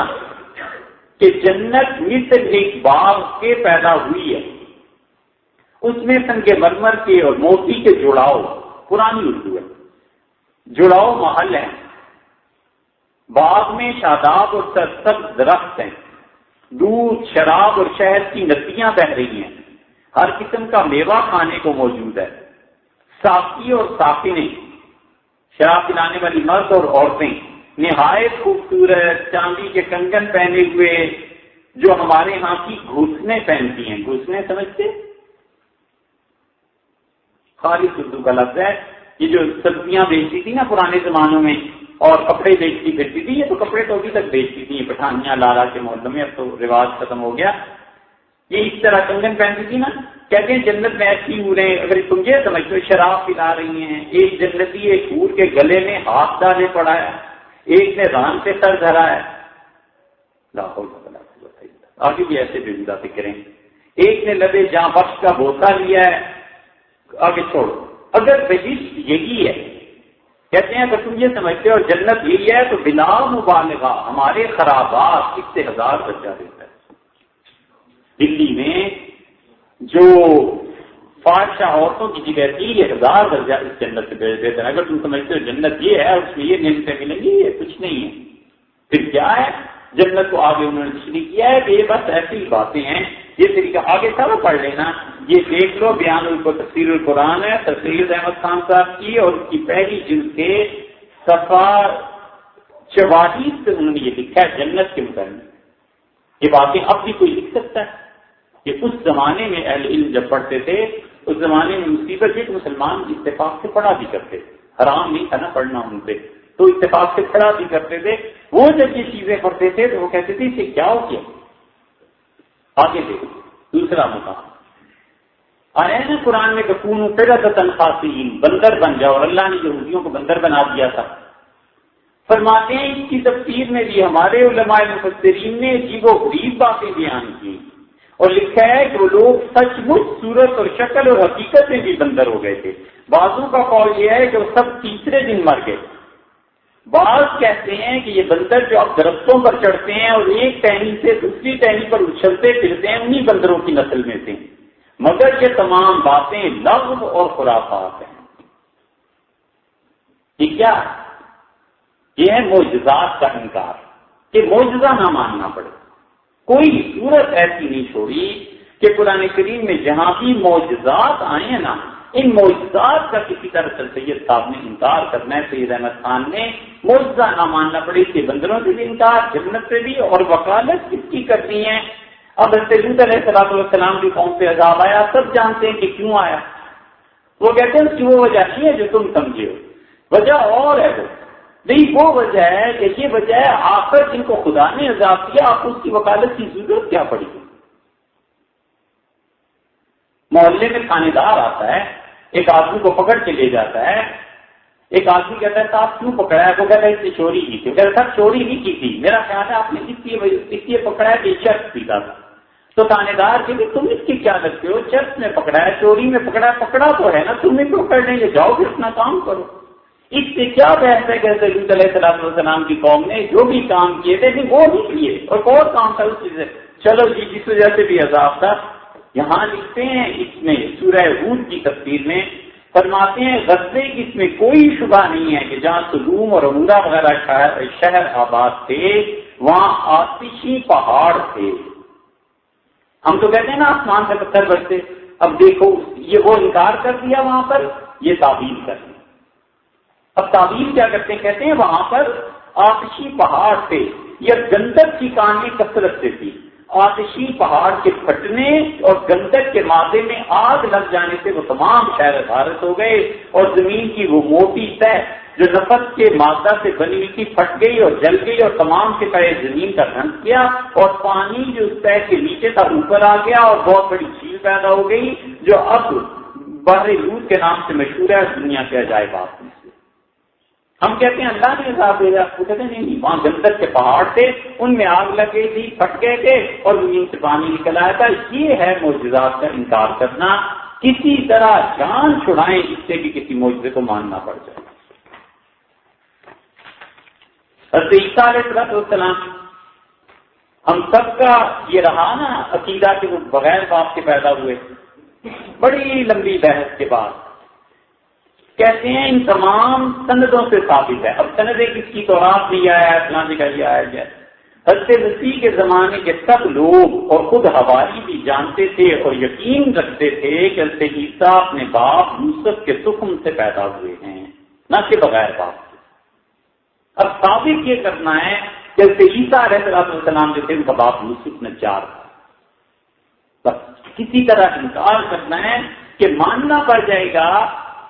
کہ جنت مثل ایک باغ کے پیدا ہوئی ہے. اس میں سنگ مرمر کے اور موتی کے جڑاؤ پرانی اردو ہے جڑاؤ محل ہے. باغ میں شاداب اور سرسبز درخت ہیں. دودھ شراب اور شہد کی ندیاں بہ رہی ہیں. ہر قسم کا میوہ کھانے کو موجود ہے. ساقی اور ساقنیں شراب پلانے والی مرد اور عورتیں نہایت خوبصورت چاندی کے کنگن پہنے ہوئے جو ہمارے ہاں کی گھسنے پہنتی ہیں. گھسنے سمجھتے خالص اردو کا لفظ ہے. یہ جو سبزیاں بیچتی تھی نا پرانے زمانوں میں اور کپڑے بیچتی پھرتی تھی. یہ تو کپڑے تو ابھی تک بیچتی تھی پٹھانیاں لارا کے محلوں میں. اب تو رواج ختم ہو گیا. یہ اس طرح کنگن پہنتی تھی نا. کہتے ہیں جنت میں ایسی ہو رہے ہیں. اگر تم یہ سمجھتے شراب پلا رہی ہیں. ایک جنتی ایک حور کے گلے میں ہاتھ ڈالے پڑا ہے. ایک نے ران پہ سر دھرا ہے. آگے بھی ایسے بےجدہ فکریں. ایک نے لبے جاں بخش کا بوسہ لیا ہے. آگے چھوڑو. اگر بہشت یہی ہے کہتے ہیں اگر تم یہ سمجھتے اور جنت یہی ہے تو بلا مبالغہ ہمارے خرابات اس سے 1000 درجہ دیتا ہے. دلی میں جو فاحشہ عورتوں کی جگہ تھی یہ 1000 درجہ اس جنت سے بہتر ہے. اگر تم سمجھتے ہو جنت یہ ہے اور اس میں یہ نعمتیں ملیں گی یہ کچھ نہیں ہے. پھر کیا ہے جنت کو آگے انہوں نے تشریح کیا ہے کہ یہ بس ایسی باتیں ہیں. یہ طریقہ آگے سارا پڑھ لینا. یہ دیکھ لو بیان تفسیر القرآن ہے تفسیر احمد خان صاحب کی اور اس کی پہلی جلد کے صفحہ 44 سے انہوں نے یہ لکھا ہے جنت کے متعلق. یہ باتیں اب بھی کوئی لکھ سکتا ہے. یہ اس زمانے میں اہل علم جب پڑھتے تھے اس زمانے میں مصیبت یہ کہ مسلمان اتفاق سے پڑھا بھی کرتے تھے. حرام نہیں تھا نا پڑھنا ان پہ تو اتفاق سے پڑھا بھی کرتے تھے. وہ جب یہ چیزیں پڑھتے تھے تو وہ کہتے تھے اسے کیا ہو کیا. آگے دیکھو دوسرا مقام آیا ہے نا قرآن میں کفون خاصین بندر بن جاؤ. اور اللہ نے یہودیوں کو بندر بنا دیا تھا. فرماتے ہیں اس کی تفسیر میں بھی ہمارے علماء مفسرین نے عجیب و غریب باتیں بیان کی اور لکھا ہے کہ وہ لوگ سچ مچ صورت اور شکل اور حقیقت میں بھی بندر ہو گئے تھے. بعضوں کا قول یہ ہے کہ وہ سب تیسرے دن مر گئے. بعض کہتے ہیں کہ یہ بندر جو اب درختوں پر چڑھتے ہیں اور ایک ٹہنی سے دوسری ٹہنی پر اچھلتے پھرتے ہیں انہی بندروں کی نسل میں سے. مگر یہ تمام باتیں لغو اور خرافات ہیں. یہ کیا ہے؟ یہ ہے معجزات کا انکار کہ معجزہ نہ ماننا پڑے. کوئی صورت ایسی نہیں چھوڑی کہ قرآن کریم میں جہاں بھی معجزات آئے ہیں نا ان معجزات کا کسی طرح سے سید صاحب نے انکار کرنا ہے. سید احمد خان نے معجزہ نہ ماننا پڑے. اس کے بندروں سے بھی انکار جنت سے بھی اور وکالت کس کی کرنی ہے. اب حضرت علیہ السلام کی قوم پہ عذاب آیا سب جانتے ہیں کہ کیوں آیا. وہ کہتے ہیں اس کی وہ وجہ نہیں ہے جو تم سمجھے ہو. وجہ اور ہے وہ نہیں. وہ وجہ ہے کہ یہ وجہ ہے آخر جن کو خدا نے عذاب دیا آپ اس کی وکالت کی ضرورت کیا پڑی. محلے میں تھانے دار آتا ہے ایک آدمی کو پکڑ کے لے جاتا ہے. ایک آدمی کہتا ہے صاحب کیوں پکڑا ہے. وہ کہتا ہے اس نے چوری کی تھی. وہ کہتا ہے صاحب چوری نہیں کی تھی میرا خیال ہے آپ نے اس لیے پکڑا ہے کہ شخص پیتا تھا. تو تھانے دار کہ تم اس کی کیا لگتے ہو. شخص میں پکڑا ہے چوری میں پکڑا ہے پکڑا تو ہے نا تم نے پکڑ لیں گے جاؤ پھر اپنا کام کرو. اس سے کیا بحث ہے کہ حضرت علیہ السلام کی قوم نے جو بھی کام کیے تھے وہ نہیں کیے اور اور کام تھا اس چیز سے. چلو جی جس وجہ سے بھی عذاب تھا. یہاں لکھتے ہیں اس میں سورہ ہود کی تفسیر میں فرماتے ہیں غزے کی اس میں کوئی شبہ نہیں ہے کہ جہاں سلوم اور عمورہ وغیرہ شہر آباد تھے وہاں آتشی پہاڑ تھے. ہم تو کہتے ہیں نا آسمان سے پتھر برسے. اب دیکھو یہ وہ انکار کر دیا وہاں پر یہ تعبیر کر دی. اب تعبیر کیا کرتے ہیں کہتے ہیں وہاں پر آتشی پہاڑ تھے. یہ گندک کی کہانی کثرت سے تھی. آتشی پہاڑ کے پھٹنے اور گندک کے مادے میں آگ لگ جانے سے وہ تمام شہر غارت ہو گئے، اور زمین کی وہ موٹی تہ جو نفس کے مادہ سے بنی ہوئی تھی پھٹ گئی اور جل گئی، اور تمام کے پہلے زمین کا دھنس کیا، اور پانی جو اس تہ کے نیچے تھا اوپر آ گیا، اور بہت بڑی جھیل پیدا ہو گئی جو اب بحر لوط کے نام سے مشہور ہے دنیا کے عجائبات میں سے۔ ہم کہتے ہیں اللہ نے عذاب بھیجا، وہ کہتے ہیں نہیں، وہاں گندک کے پہاڑ تھے، ان میں آگ لگ گئی تھی، پھٹ گئے تھے اور زمین سے پانی نکل آیا تھا۔ یہ ہے معجزات کا انکار کرنا، کسی طرح جان چھڑائیں اس سے بھی کسی معجزے کو ماننا پڑ جائے۔ حضرت عیسیٰ علیہ السلام، ہم سب کا یہ رہا نا عقیدہ کہ وہ بغیر باپ کے پیدا ہوئے، بڑی لمبی بحث کے بعد کہتے ہیں ان تمام سندوں سے ثابت ہے۔ اب سند کس کی تورات نہیں آیا ہے، فلاں جگہ یہ آیا گیا۔ حضرت مسیح کے زمانے کے سب لوگ اور خود حواری بھی جانتے تھے اور یقین رکھتے تھے کہ حضرت عیسیٰ اپنے باپ یوسف کے تخم سے پیدا ہوئے ہیں، نہ کہ بغیر باپ کے۔ اب ثابت یہ کرنا ہے کہ حضرت عیسیٰ علیہ السلام جو تھے ان کا باپ یوسف نجار تھا، بس کسی طرح انکار کرنا ہے کہ ماننا پڑ جائے گا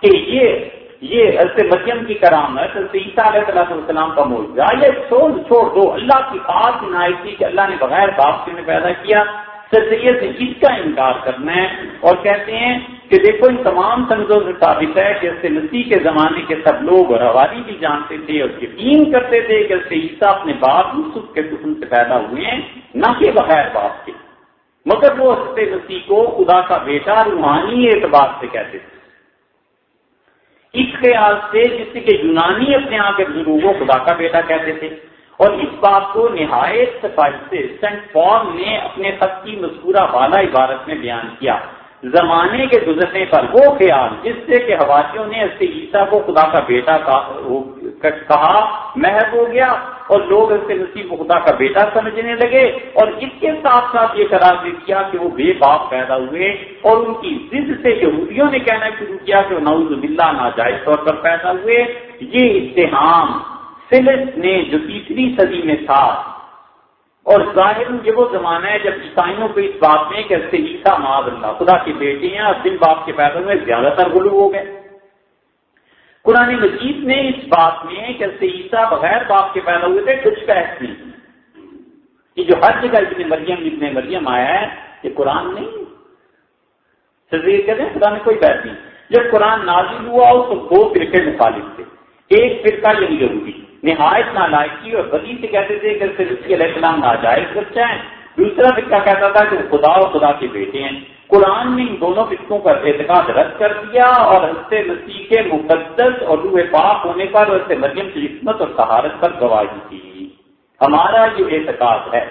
کہ یہ حضرت مریم کی کرامت، حضرت عیسیٰ علیہ السلام کا معجزہ، یہ چھوڑ دو، اللہ کی خاص عنایت تھی کہ اللہ نے بغیر باپ کے میں پیدا کیا، سچیت سے اس کا انکار کرنا ہے۔ اور کہتے ہیں کہ دیکھو ان تمام سندوں سے ثابت ہے کہ حضرت مسیح کے زمانے کے سب لوگ اور حواری بھی جانتے تھے اور یقین کرتے تھے کہ حضرت عیسیٰ اپنے باپ یوسف کے تخم سے پیدا ہوئے ہیں، نہ کہ بغیر باپ کے، مگر وہ حضرت مسیح کو خدا کا بیٹا روحانی اعتبار سے کہتے تھے، اس خیال سے جس سے کہ یونانی اپنے آپ کے بزرگوں کو خدا کا بیٹا کہتے تھے۔ اور اس بات کو نہایت صفائی سے سینٹ پال نے اپنے خط کی مذکورہ والا عبارت میں بیان کیا، زمانے کے گزرنے پر وہ خیال جس سے کہ حواریوں نے حضرت عیسیٰ کو خدا کا بیٹا کہا محو ہو گیا، اور لوگ حضرت مسیح کو خدا کا بیٹا سمجھنے لگے، اور اس کے ساتھ ساتھ یہ قرار دے دیا کہ وہ بے باپ پیدا ہوئے، اور ان کی ضد سے یہودیوں نے کہنا شروع کیا کہ وہ نعوذ باللہ ناجائز طور پر پیدا ہوئے۔ یہ اتہام فلس نے جو 3 صدی میں تھا، اور ظاہر یہ وہ زمانہ ہے جب عیسائیوں کو اس بات میں کہ حضرت عیسیٰ معاذ اللہ خدا کے بیٹے ہیں اور بن باپ کے پیدا ہوئے زیادہ تر غلو ہو گئے۔ قرآن مجید میں اس بات میں کہ حضرت عیسیٰ بغیر باپ کے پیدا ہوئے تھے کچھ بحث نہیں، یہ جو ہر جگہ ابن مریم آیا ہے یہ قرآن نہیں، کہتے ہیں خدا نے کوئی بحث نہیں۔ جب قرآن نازل ہوا تو 2 فرقے مخالف تھے، ایک فرقہ یعنی یہودی نہایت نالائکی اور بدی سے کہتے تھے کہ حضرت مسیح علیہ السلام ناجائز بچہ ہیں، دوسرا فرقہ کہتا تھا کہ وہ خدا اور خدا کے بیٹے ہیں۔ قرآن نے ان دونوں فرقوں پر اعتقاد رد کر دیا اور حضرت مسیح کے مقدس اور روح پاک ہونے پر حضرت مریم کی عصمت اور طہارت پر گواہی دی۔ ہمارا یہ اعتقاد ہے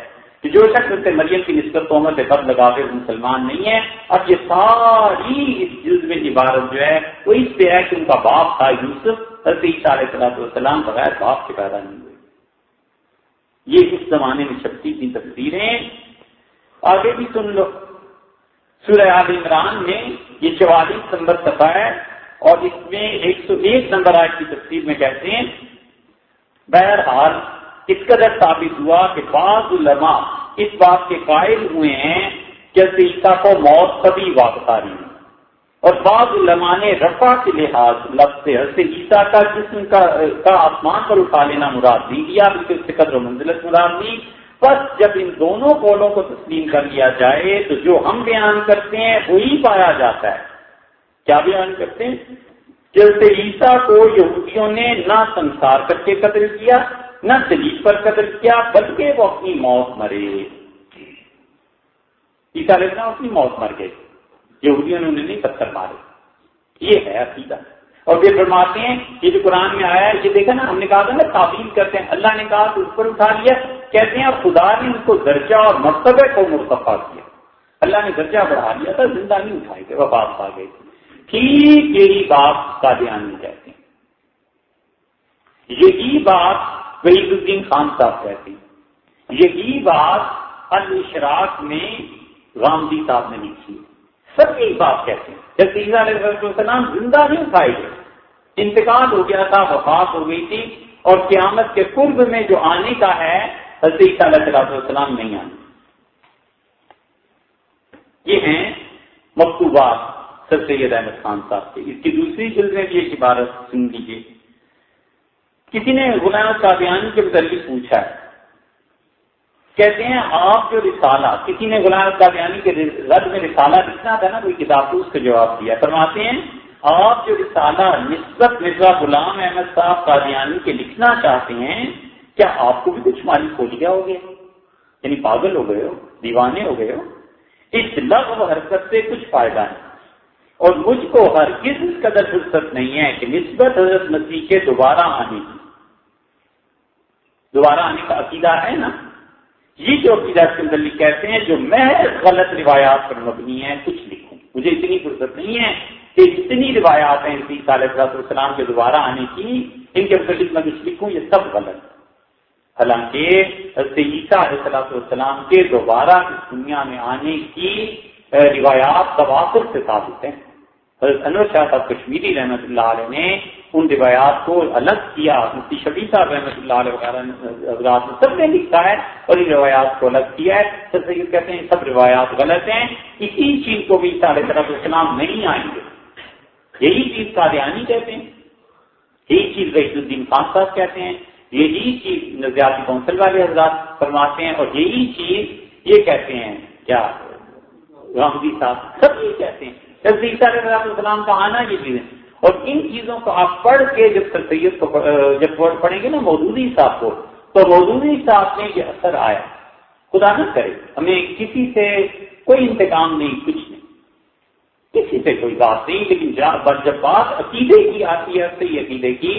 کہ جو شخص حضرت مریم کی نسبت تہمت سے بد لگا کے مسلمان نہیں ہے، اب یہ ساری اس جز میں عبارت جو ہے وہ اس پہ ہے کہ ان کا باپ تھا یوسف، حضرت عیسیٰ علیہ السلام بغیر باپ کے پیدا نہیں ہوئے۔ یہ اس زمانے میں چھپتی تھی تفسیریں، آگے بھی سن لو۔ سورہ آل عمران میں یہ 44 نمبر صفحہ ہے اور اس میں 101 نمبر آیت کی تفسیر میں کہتے ہیں، بہرحال اس قدر ثابت ہوا کہ بعض علماء اس بات کے قائل ہوئے ہیں کہ حضرت عیسیٰ کو موت کبھی واقع رہی، اور بعض علماء نے رفع کے لحاظ لفظ سے حضرت عیسیٰ کا جسم کا آسمان پر اٹھا لینا مراد نہیں لیا، بلکہ اس سے قدر و منزلت مراد لی۔ بس جب ان دونوں قولوں کو تسلیم کر لیا جائے تو جو ہم بیان کرتے ہیں وہی پایا جاتا ہے۔ کیا بیان کرتے ہیں؟ کہ حضرت عیسیٰ کو یہودیوں نے نہ سنسار کر کے قتل کیا، نہ صلیب پر قتل کیا، بلکہ وہ اپنی موت مرے۔ عیسیٰ علیہ السلام اپنی موت مر گئے، یہودیوں نے انہیں نہیں پتھر مارے۔ یہ ہے عقیدہ۔ اور پھر فرماتے ہیں یہ جو قرآن میں آیا ہے، یہ دیکھا نا، ہم نے کہا تھا نا تعبیر کرتے ہیں، اللہ نے کہا تو اس پر اٹھا لیا، کہتے ہیں خدا نے ان کو درجہ اور مرتبہ کو مرتفع کیا، اللہ نے درجہ بڑھا لیا تھا، زندہ نہیں اٹھائے تھے، وفات پا گئے تھے۔ ٹھیک یہی بات قادیانی کہتے ہیں، یہی بات وحید الدین خان صاحب کہتے ہیں، یہی بات الاشراق میں غامدی صاحب نے لکھی، سب یہی بات کہتے ہیں۔ جب عیسیٰ علیہ السلام زندہ نہیں اٹھائے گئے، انتقال ہو گیا تھا، وفات ہو گئی تھی، اور قیامت کے قرب میں جو آنے کا ہے حضرت عیسیٰ علیہ السلام نہیں آنے۔ یہ ہیں مکتوبات سر سید احمد خان صاحب کے. اس کی دوسری جلد میں بھی ایک عبارت سن لیجیے. کسی نے غلام قادیانی کے متعلق پوچھا ہے، کہتے ہیں آپ جو رسالہ، کسی نے غلام قادیانی کے رد میں رسالہ لکھنا تھا نا کوئی کتاب، تو اس کا جواب دیا. فرماتے ہیں آپ جو رسالہ نسبت مرزا غلام احمد صاحب قادیانی کے لکھنا چاہتے ہیں، کیا آپ کو بھی کچھ مالی کھولیا ہو گیا، یعنی پاگل ہو گئے ہو، دیوانے ہو گئے ہو؟ اس لغو حرکت سے کچھ فائدہ نہیں، اور مجھ کو ہرگز اس قدر فرصت نہیں ہے کہ نسبت حضرت مسیح کے دوبارہ آنے کا عقیدہ ہے نا، یہ جو عقیدہ کے متعلق کہتے ہیں جو محض غلط روایات پر مبنی ہے، کچھ لکھوں. مجھے اتنی فرصت نہیں ہے کہ جتنی روایات ہیں عیسیٰ علیہ السلام کے دوبارہ آنے کی، ان کے متعلق میں کچھ لکھوں، یہ سب غلط. حالانکہ حضرت عیسیٰ علیہ السلام کے دوبارہ اس دنیا میں آنے کی روایات تواتر سے ثابت ہیں. حضرت انور شاہ صاحب کشمیری رحمۃ اللہ علیہ نے ان روایات کو الگ کیا، مفتی شفیع صاحب رحمۃ اللہ علیہ حضرات سب نے لکھا ہے اور ان روایات کو الگ کیا ہے. سر سید کہتے ہیں سب روایات غلط ہیں، اسی چیز کو بھی عیسیٰ علیہ السلام نہیں آئیں گے. یہی چیز قادیانی کہتے ہیں، یہی چیز وحید الدین خان صاحب کہتے ہیں، یہی چیز نظریاتی کونسل والے حضرات فرماتے ہیں، اور یہی چیز یہ کہتے ہیں کیا غامدی صاحب، سب یہ کہتے ہیں. عیسیٰ علیہ السلام کا آنا یہ چیزیں، اور ان چیزوں کو آپ پڑھ کے جب سر سید کو جب پڑھیں گے نا مودودی صاحب کو، تو مودودی صاحب میں یہ اثر آیا. خدا نہ کرے ہمیں کسی سے کوئی انتقام نہیں، کچھ نہیں، کسی سے کوئی بات نہیں، لیکن جب بات عقیدے کی آتی ہے صحیح عقیدے کی،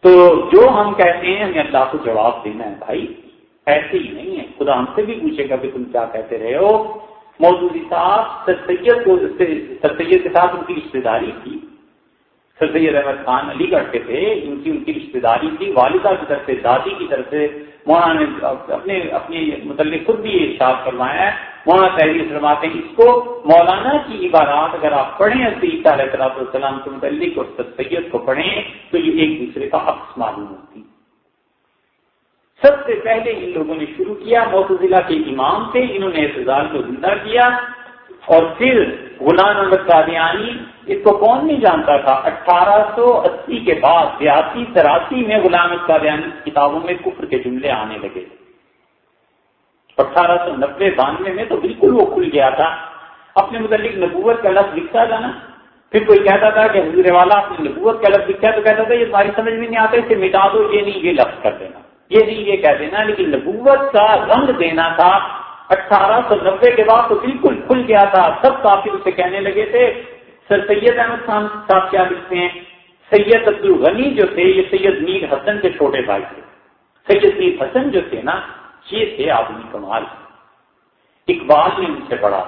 تو جو ہم کہتے ہیں ہمیں اللہ کو جواب دینا ہے. بھائی ایسے ہی نہیں ہے، خدا ہم سے بھی پوچھے گا کہ تم کیا کہتے رہے ہو. مودودی صاحب سر سید کے ساتھ ان کی رشتے داری تھی. سر سید احمد خان علی گڑھ کے تھے، ان کی رشتے داری تھی، والدہ کی طرف سے، دادی کی طرف سے. مولانا نے اپنے متعلق خود بھی ارشاد فرمایا ہے. مولانا تحریر فرماتے ہیں اس کو مولانا کی عبارات اگر آپ پڑھیں عیسیٰ علیہ السلام کے متعلق اور سر سید کو پڑھیں تو یہ ایک دوسرے کا عکس معلوم ہوتی. سب سے پہلے ان لوگوں نے شروع کیا، معتزلہ کے امام تھے، انہوں نے اعتزال کو زندہ کیا، اور پھر غلام احمد قادیانی، اس کو کون نہیں جانتا تھا، 1880 کے بعد 82-83 میں غلام احمد قادیانی کی کتابوں میں کفر کے جملے آنے لگے. 1890-92 میں تو بالکل وہ کھل گیا تھا. اپنے متعلق نبوت کا لفظ لکھتا تھا نا، پھر کوئی کہتا تھا کہ حضور والا آپ نے نبوت کا لفظ لکھا ہے، تو کہتا تھا یہ تمہاری سمجھ میں نہیں آتا، اسے مٹا دو، یہ نہیں یہ لفظ کر دینا، یہ نہیں یہ کہہ دینا. لیکن نبوت کا رنگ دینا تھا 1890 کے بعد تو بالکل کھل گیا تھا. سب کافی اسے کہنے لگے تھے. سر سید احمد خان صاحب کیا لکھتے ہیں، سید عبد الغنی جو تھے یہ سید میر حسن کے چھوٹے بھائی تھے. سید میر حسن جو تھے نا یہ تھے آدمی کمال. اقبال نے ان سے پڑھا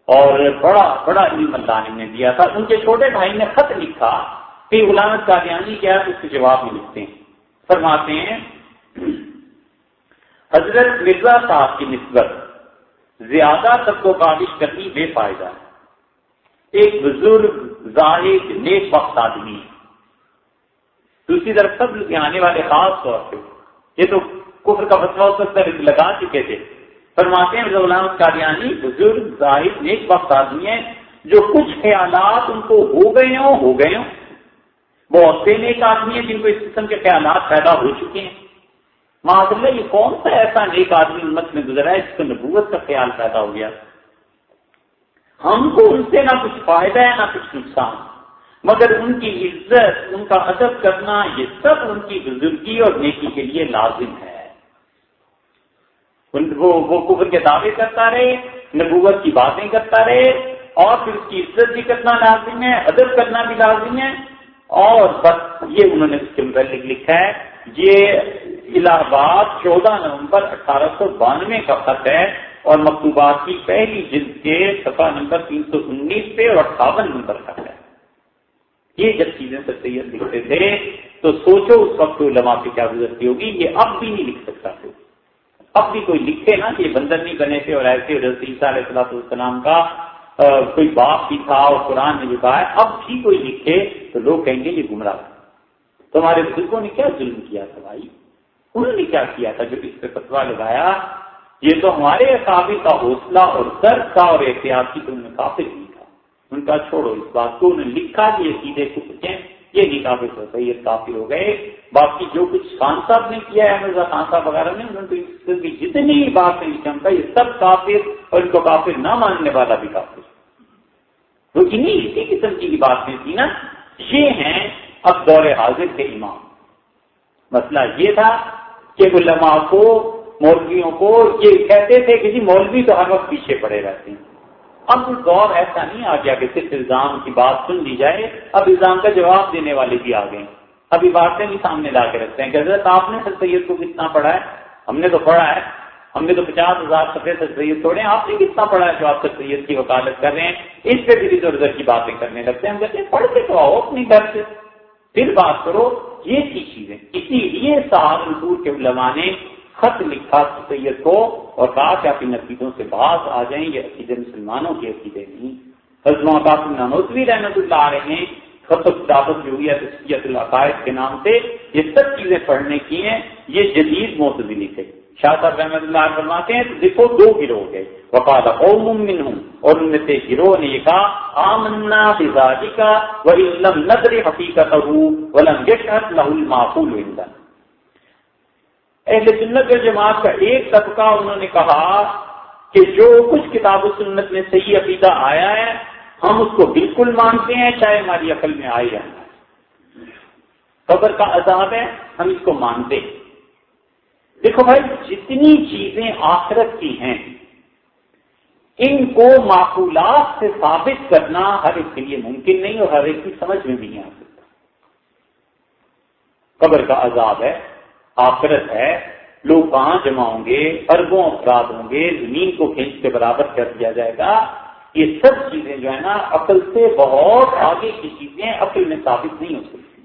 اور بڑا علم اللہ نے دیا تھا. ان کے چھوٹے بھائی نے خط لکھا کہ غلام احمد قادیانی کیا ہے، اس کے جواب میں لکھتے ہیں، فرماتے ہیں حضرت مرزا صاحب کی نسبت زیادہ تک کو کاوش کرنی بے فائدہ ہے. ایک بزرگ زاہد نیک بخت آدمی ہے. دوسری طرف سب کے آنے والے خاص طور پہ یہ تو کفر کا فتویٰ اس وقت لگا چکے تھے. فرماتے ہیں غلام احمد قادیانی بزرگ زاہد نیک بخت آدمی ہے، جو کچھ خیالات ان کو ہو گئے ہوں. بہت سے نیک آدمی ہیں جن کو اس قسم کے خیالات پیدا ہو چکے ہیں. معاذ اللہ یہ کون سا ایسا نیک آدمی امت میں گزرا ہے جس کو نبوت کا خیال پیدا ہو گیا. ہم کو ان سے نہ کچھ فائدہ ہے نہ کچھ نقصان، مگر ان کی عزت، ان کا ادب کرنا، یہ سب ان کی بزرگی اور نیکی کے لیے لازم ہے. وہ کفر کے دعوے کرتا رہے، نبوت کی باتیں کرتا رہے، اور پھر اس کی عزت بھی کرنا لازم ہے، ادب کرنا بھی لازم ہے. اور بس یہ انہوں نے اس کے متعلق لکھا ہے. یہ الہ آباد 14 نومبر 1892 کا خط ہے، اور مکتوبات کی پہلی جلد کے صفحہ نمبر 319 پہ اور 58 نمبر کا ہے. یہ جب چیزیں سر سید لکھتے تھے تو سوچو اس وقت علماء پہ کیا گزرتی ہوگی. یہ اب بھی نہیں لکھ سکتا تھا. اب بھی کوئی لکھے نا کہ یہ بندر نہیں بنے تھے اور ایسے حضرت عیسیٰ علیہ السلام کا کوئی باپ بھی تھا اور قرآن نے لکھا ہے، اب بھی کوئی لکھے تو لوگ کہیں گے یہ گمراہ. تو ہمارے بزرگوں نے کیا ظلم کیا تھا بھائی؟ انہوں نے کیا کیا تھا جو اس پہ فتویٰ لگایا یہ تو ہمارے اکابر کا حوصلہ اور درد تھا اور احتیاط کی تو انہوں نے کافر نہیں تھا. ان کا چھوڑو اس بات کو، انہوں نے لکھا کہ یہ سیدھے کفر، یہ نہیں کافر ہو سید کافر ہو گئے. باقی جو کچھ خان صاحب نے کیا ہے مرزا خان صاحب وغیرہ نے، انہوں نے جتنی بات نہیں چمکا یہ سب کافر، اور ان کو کافر نہ ماننے والا بھی کافر. تو اسی قسم کی باتیں تھی نا. یہ ہیں اب دور حاضر کے امام. مسئلہ یہ تھا کہ علماء کو، مولویوں کو یہ کہتے تھے کہ جی مولوی تو ہر وقت پیچھے پڑے رہتے ہیں. اب دور ایسا نہیں آ گیا کہ صرف الزام کی بات سن لی جائے، اب الزام کا جواب دینے والے بھی آ گئے. ابھی باتیں بھی سامنے لا کے رکھتے ہیں کہ حضرت آپ نے سر سید کو کتنا پڑھا ہے؟ ہم نے تو پڑھا ہے، ہم نے تو 50,000 صفحے سر سید چھوڑے ہیں، آپ نے کتنا پڑھا ہے جو آپ سر سید کی وکالت کر رہے ہیں؟ اس پہ بھی ادھر ادھر کی باتیں کرنے لگتے ہیں. ہم کہتے ہیں پڑھ کے تو آؤ اپنی گھر سے، پھر بات کرو. یہ تھی چیزیں. اسی لیے سہارنپور کے علماء نے خط لکھا سید کو اور کہا کہ آپ ان عقیدوں سے باز آ جائیں، یہ عقیدے مسلمانوں کے عقیدے نہیں. حضرت قاسم نانوتوی رحمۃ اللہ علیہ نے خط و کتابت جو ہوئی ہے تزکیۃ العقائد کے نام سے یہ سب چیزیں پڑھنے کی ہیں. یہ جدید معتزلی تھے. شاہ صاحب رحمۃ اللہ علیہ فرماتے ہیں دیکھو دو گروہ گئے، وقال قوم منہم، اور ان میں سے گروہ نے یہ کہا آمنا بذالک وان لم ندر حقیقتہ ولم یشهد له المعقول عندنا. اہل سنت والجماعت کا ایک طبقہ انہوں نے کہا کہ جو کچھ کتاب و سنت میں صحیح عقیدہ آیا ہے ہم اس کو بالکل مانتے ہیں، چاہے ہماری عقل میں آئے یا نہ. قبر کا عذاب ہے، ہم اس کو مانتے ہیں. دیکھو بھائی، جتنی چیزیں آخرت کی ہیں ان کو معقولات سے ثابت کرنا ہر ایک کے لیے ممکن نہیں اور ہر ایک کی سمجھ میں بھی نہیں آ سکتا. قبر کا عذاب ہے، آخرت ہے، لوگ کہاں جمع ہوں گے، اربوں افراد ہوں گے، زمین کو کھینچ کے برابر کر دیا جائے گا. یہ سب چیزیں جو ہے نا عقل سے بہت آگے کی چیزیں، عقل میں ثابت نہیں ہو سکتی.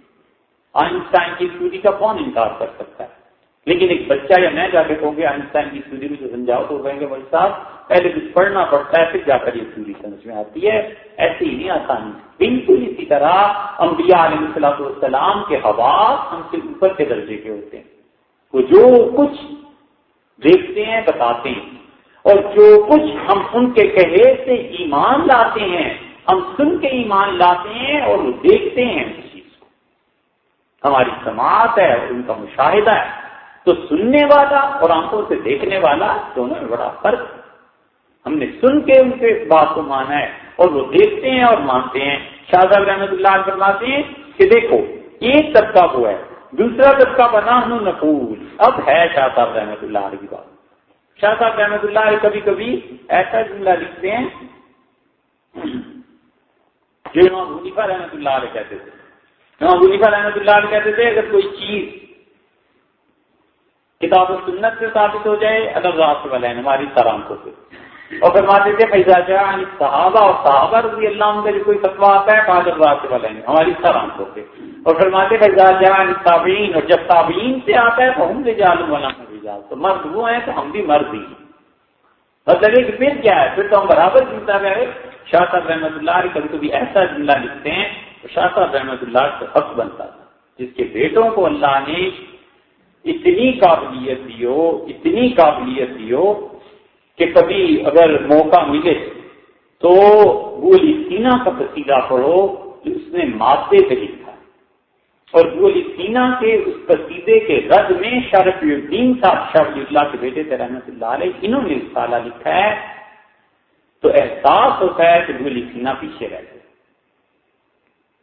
آئنسٹائن کی تھیوری کا کون انکار کر سکتا ہے؟ لیکن ایک بچہ یا میں جا کے کہوں گے آئنسٹائن کی تھیوری میں جو سمجھاؤ تو کہیں گے بھائی صاحب پہلے کچھ پڑھنا پڑتا ہے پھر جا کر یہ تھیوری سمجھ میں آتی ہے. ایسی ہی نہیں آسانی. بالکل اسی طرح انبیاء علیہ السلام کے حواس ہم سے اوپر کے درجے کے ہوتے ہیں. وہ جو کچھ دیکھتے ہیں بتاتے ہیں، اور جو کچھ ہم ان کے کہے سے ایمان لاتے ہیں، ہم سن کے ایمان لاتے ہیں اور وہ دیکھتے ہیں اس چیز کو. ہماری سماعت ہے اور ان کا مشاہدہ ہے. تو سننے والا اور آنکھوں سے دیکھنے والا دونوں میں بڑا فرق ہے. ہم نے سن کے ان کے بات کو مانا ہے اور وہ دیکھتے ہیں اور مانتے ہیں. شاہ صاحب رحمۃ اللہ علیہ فرماتے ہیں کہ دیکھو ایک طبقہ وہ ہے، دوسرا طبقہ بنا نقول. اب ہے شاہ صاحب رحمۃ اللہ علیہ کی بات. شاہ صاحب رحمۃ اللہ علیہ کبھی کبھی ایسا جملہ لکھتے ہیں جو امام حنیفہ رحمۃ اللہ علیہ کہتے تھے. امام حنیفہ رحمۃ اللہ علیہ کہتے تھے اگر کوئی چیز کتاب و سنت سے ثابت ہو جائے اگر رات والے ہماری سرانکوں سے، اور فرماتے تھے فیضا جان صحابہ اور صحابہ رضی اللہ عنہ کا جو کوئی فتویٰ آتا ہے قادر رات والے ہماری سرانکوں سے، اور فرماتے فیضا جان تابعین، اور جب تابعین سے آتا ہے تو ہم رجال ولا رجال، تو مرد وہ ہیں تو ہم بھی مرد ہی. مطلب کہ پھر کیا ہے، پھر تو ہم برابر جمتا گئے. شاہ صاحب رحمۃ اللہ علیہ کبھی کبھی ایسا جملہ لکھتے ہیں تو شاہ صاحب رحمۃ اللہ سے حق بنتا تھا جس کے بیٹوں کو اللہ نے اتنی قابلیت دیو کہ کبھی اگر موقع ملے تو گولی سینہ کا قصیدہ پڑھو جو اس نے مادے پہ لکھا ہے، اور گولی سینہ کے اس قصیدے کے رد میں شرف الدین صاحب شاہ ولی اللہ کے بیٹے تھے رحمۃ اللہ علیہ، انہوں نے رسالہ لکھا ہے. تو احساس ہوتا ہے کہ گولی سینہ پیچھے رہ گئے.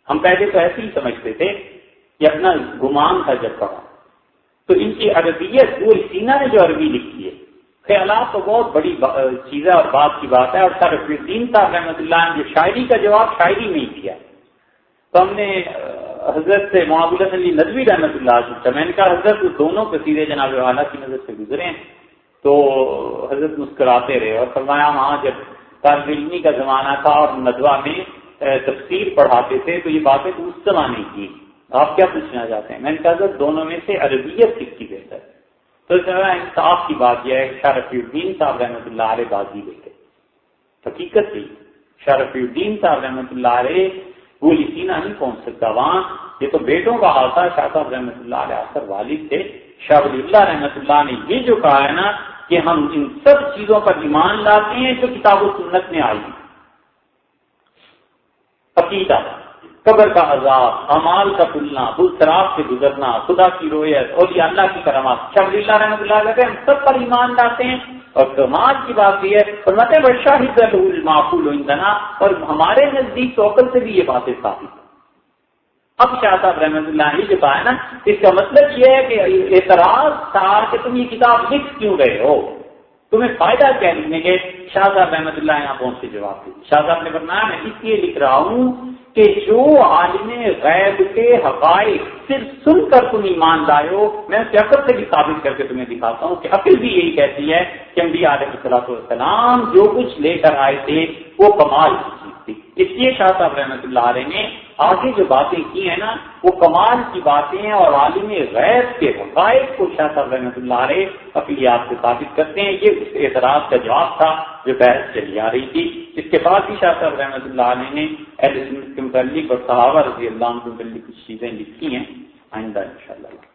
ہم پہلے تو ایسے ہی سمجھتے تھے کہ اپنا گمان تھا جب پڑھا. تو ان کی عربیت گولی سینہ نے جو عربی لکھی ہے، خیالات تو بہت بڑی چیز ہے اور بات کی بات ہے. اور شرف الدین صاحب رحمۃ اللہ نے جو شاعری کا جواب شاعری میں ہی دیا، تو ہم نے حضرت سے معاویہ علی ندوی رحمۃ اللہ سے میں نے کہا حضرت دونوں قصیدے جناب والا کی نظر سے گزرے ہیں. تو حضرت مسکراتے رہے اور فرمایا وہاں جب طالب علمی کا زمانہ تھا اور ندوہ میں تفسیر پڑھاتے تھے تو یہ باتیں تو اس زمانے کی، آپ کیا پوچھنا چاہتے ہیں؟ میں نے کہا حضرت دونوں میں سے عربیت کس کی بہتر ہے؟ تو انصاف کی بات یہ ہے کہ شرف الدین صاحب رحمۃ اللہ علیہ بازی دیتے. حقیقت تھی شرف الدین صاحب رحمۃ اللہ علیہ گولی سینہ نہیں پہنچ سکتا وہاں. یہ تو بیٹوں کا حال تھا. شاہ صاحب رحمۃ اللہ علیہ اثر والد تھے. شاہ ولی اللہ رحمۃ اللہ نے یہ جو کہا ہے نا کہ ہم ان سب چیزوں پر ایمان لاتے ہیں جو کتاب و سنت میں آئی ہیں. عقیدہ، قبر کا عذاب، اعمال کا تلنا، بلسرات سے گزرنا، خدا کی رویت، اولیاء اللہ کی کرامات، شاہ ولی اللہ رحمۃ اللہ علیہ ہم سب پر ایمان لاتے ہیں. اور کمال کی بات یہ ہے فرماتے ہیں شاہد المعقول عندنا، اور ہمارے نزدیک تو عقل سے بھی یہ باتیں ثابت ہیں. اب شاہ صاحب رحمۃ اللہ علیہ جو کہا ہے نا، اس کا مطلب یہ ہے کہ اعتراض تھا کہ تم یہ کتاب لکھ کیوں رہے ہو، تمہیں فائدہ کیا لکھنے کے. شاہ صاحب رحمۃ اللہ یہاں پہنچ کے جواب دیا. شاہ صاحب نے فرمایا میں اس لیے لکھ رہا ہوں کہ جو عالم غیب کے حقائق صرف سن کر تم ایمان لائے ہو، میں اس کی عقل سے بھی ثابت کر کے تمہیں دکھاتا ہوں کہ عقل بھی یہی کہتی ہے کہ انبیاء علیہ الصلوۃ والسلام جو کچھ لے کر آئے تھے وہ کمال کی چیز تھی. اس لیے شاہ صاحب رحمۃ اللہ علیہ نے آگے جو باتیں کی ہیں نا وہ کمال کی باتیں ہیں، اور عالم غیب کے حقائق کو شاہ صاحب رحمۃ اللہ علیہ عقلیات سے ثابت کرتے ہیں. یہ اس اعتراض کا جواب تھا جو بحث چلی آ رہی تھی. اس کے بعد ہی شاہ صاحب رحمۃ اللہ علیہ نے اہل سنت کے متعلق اور صحابہ رضی اللہ عنہ کے متعلق کچھ چیزیں لکھی ہیں. آئندہ انشاءاللہ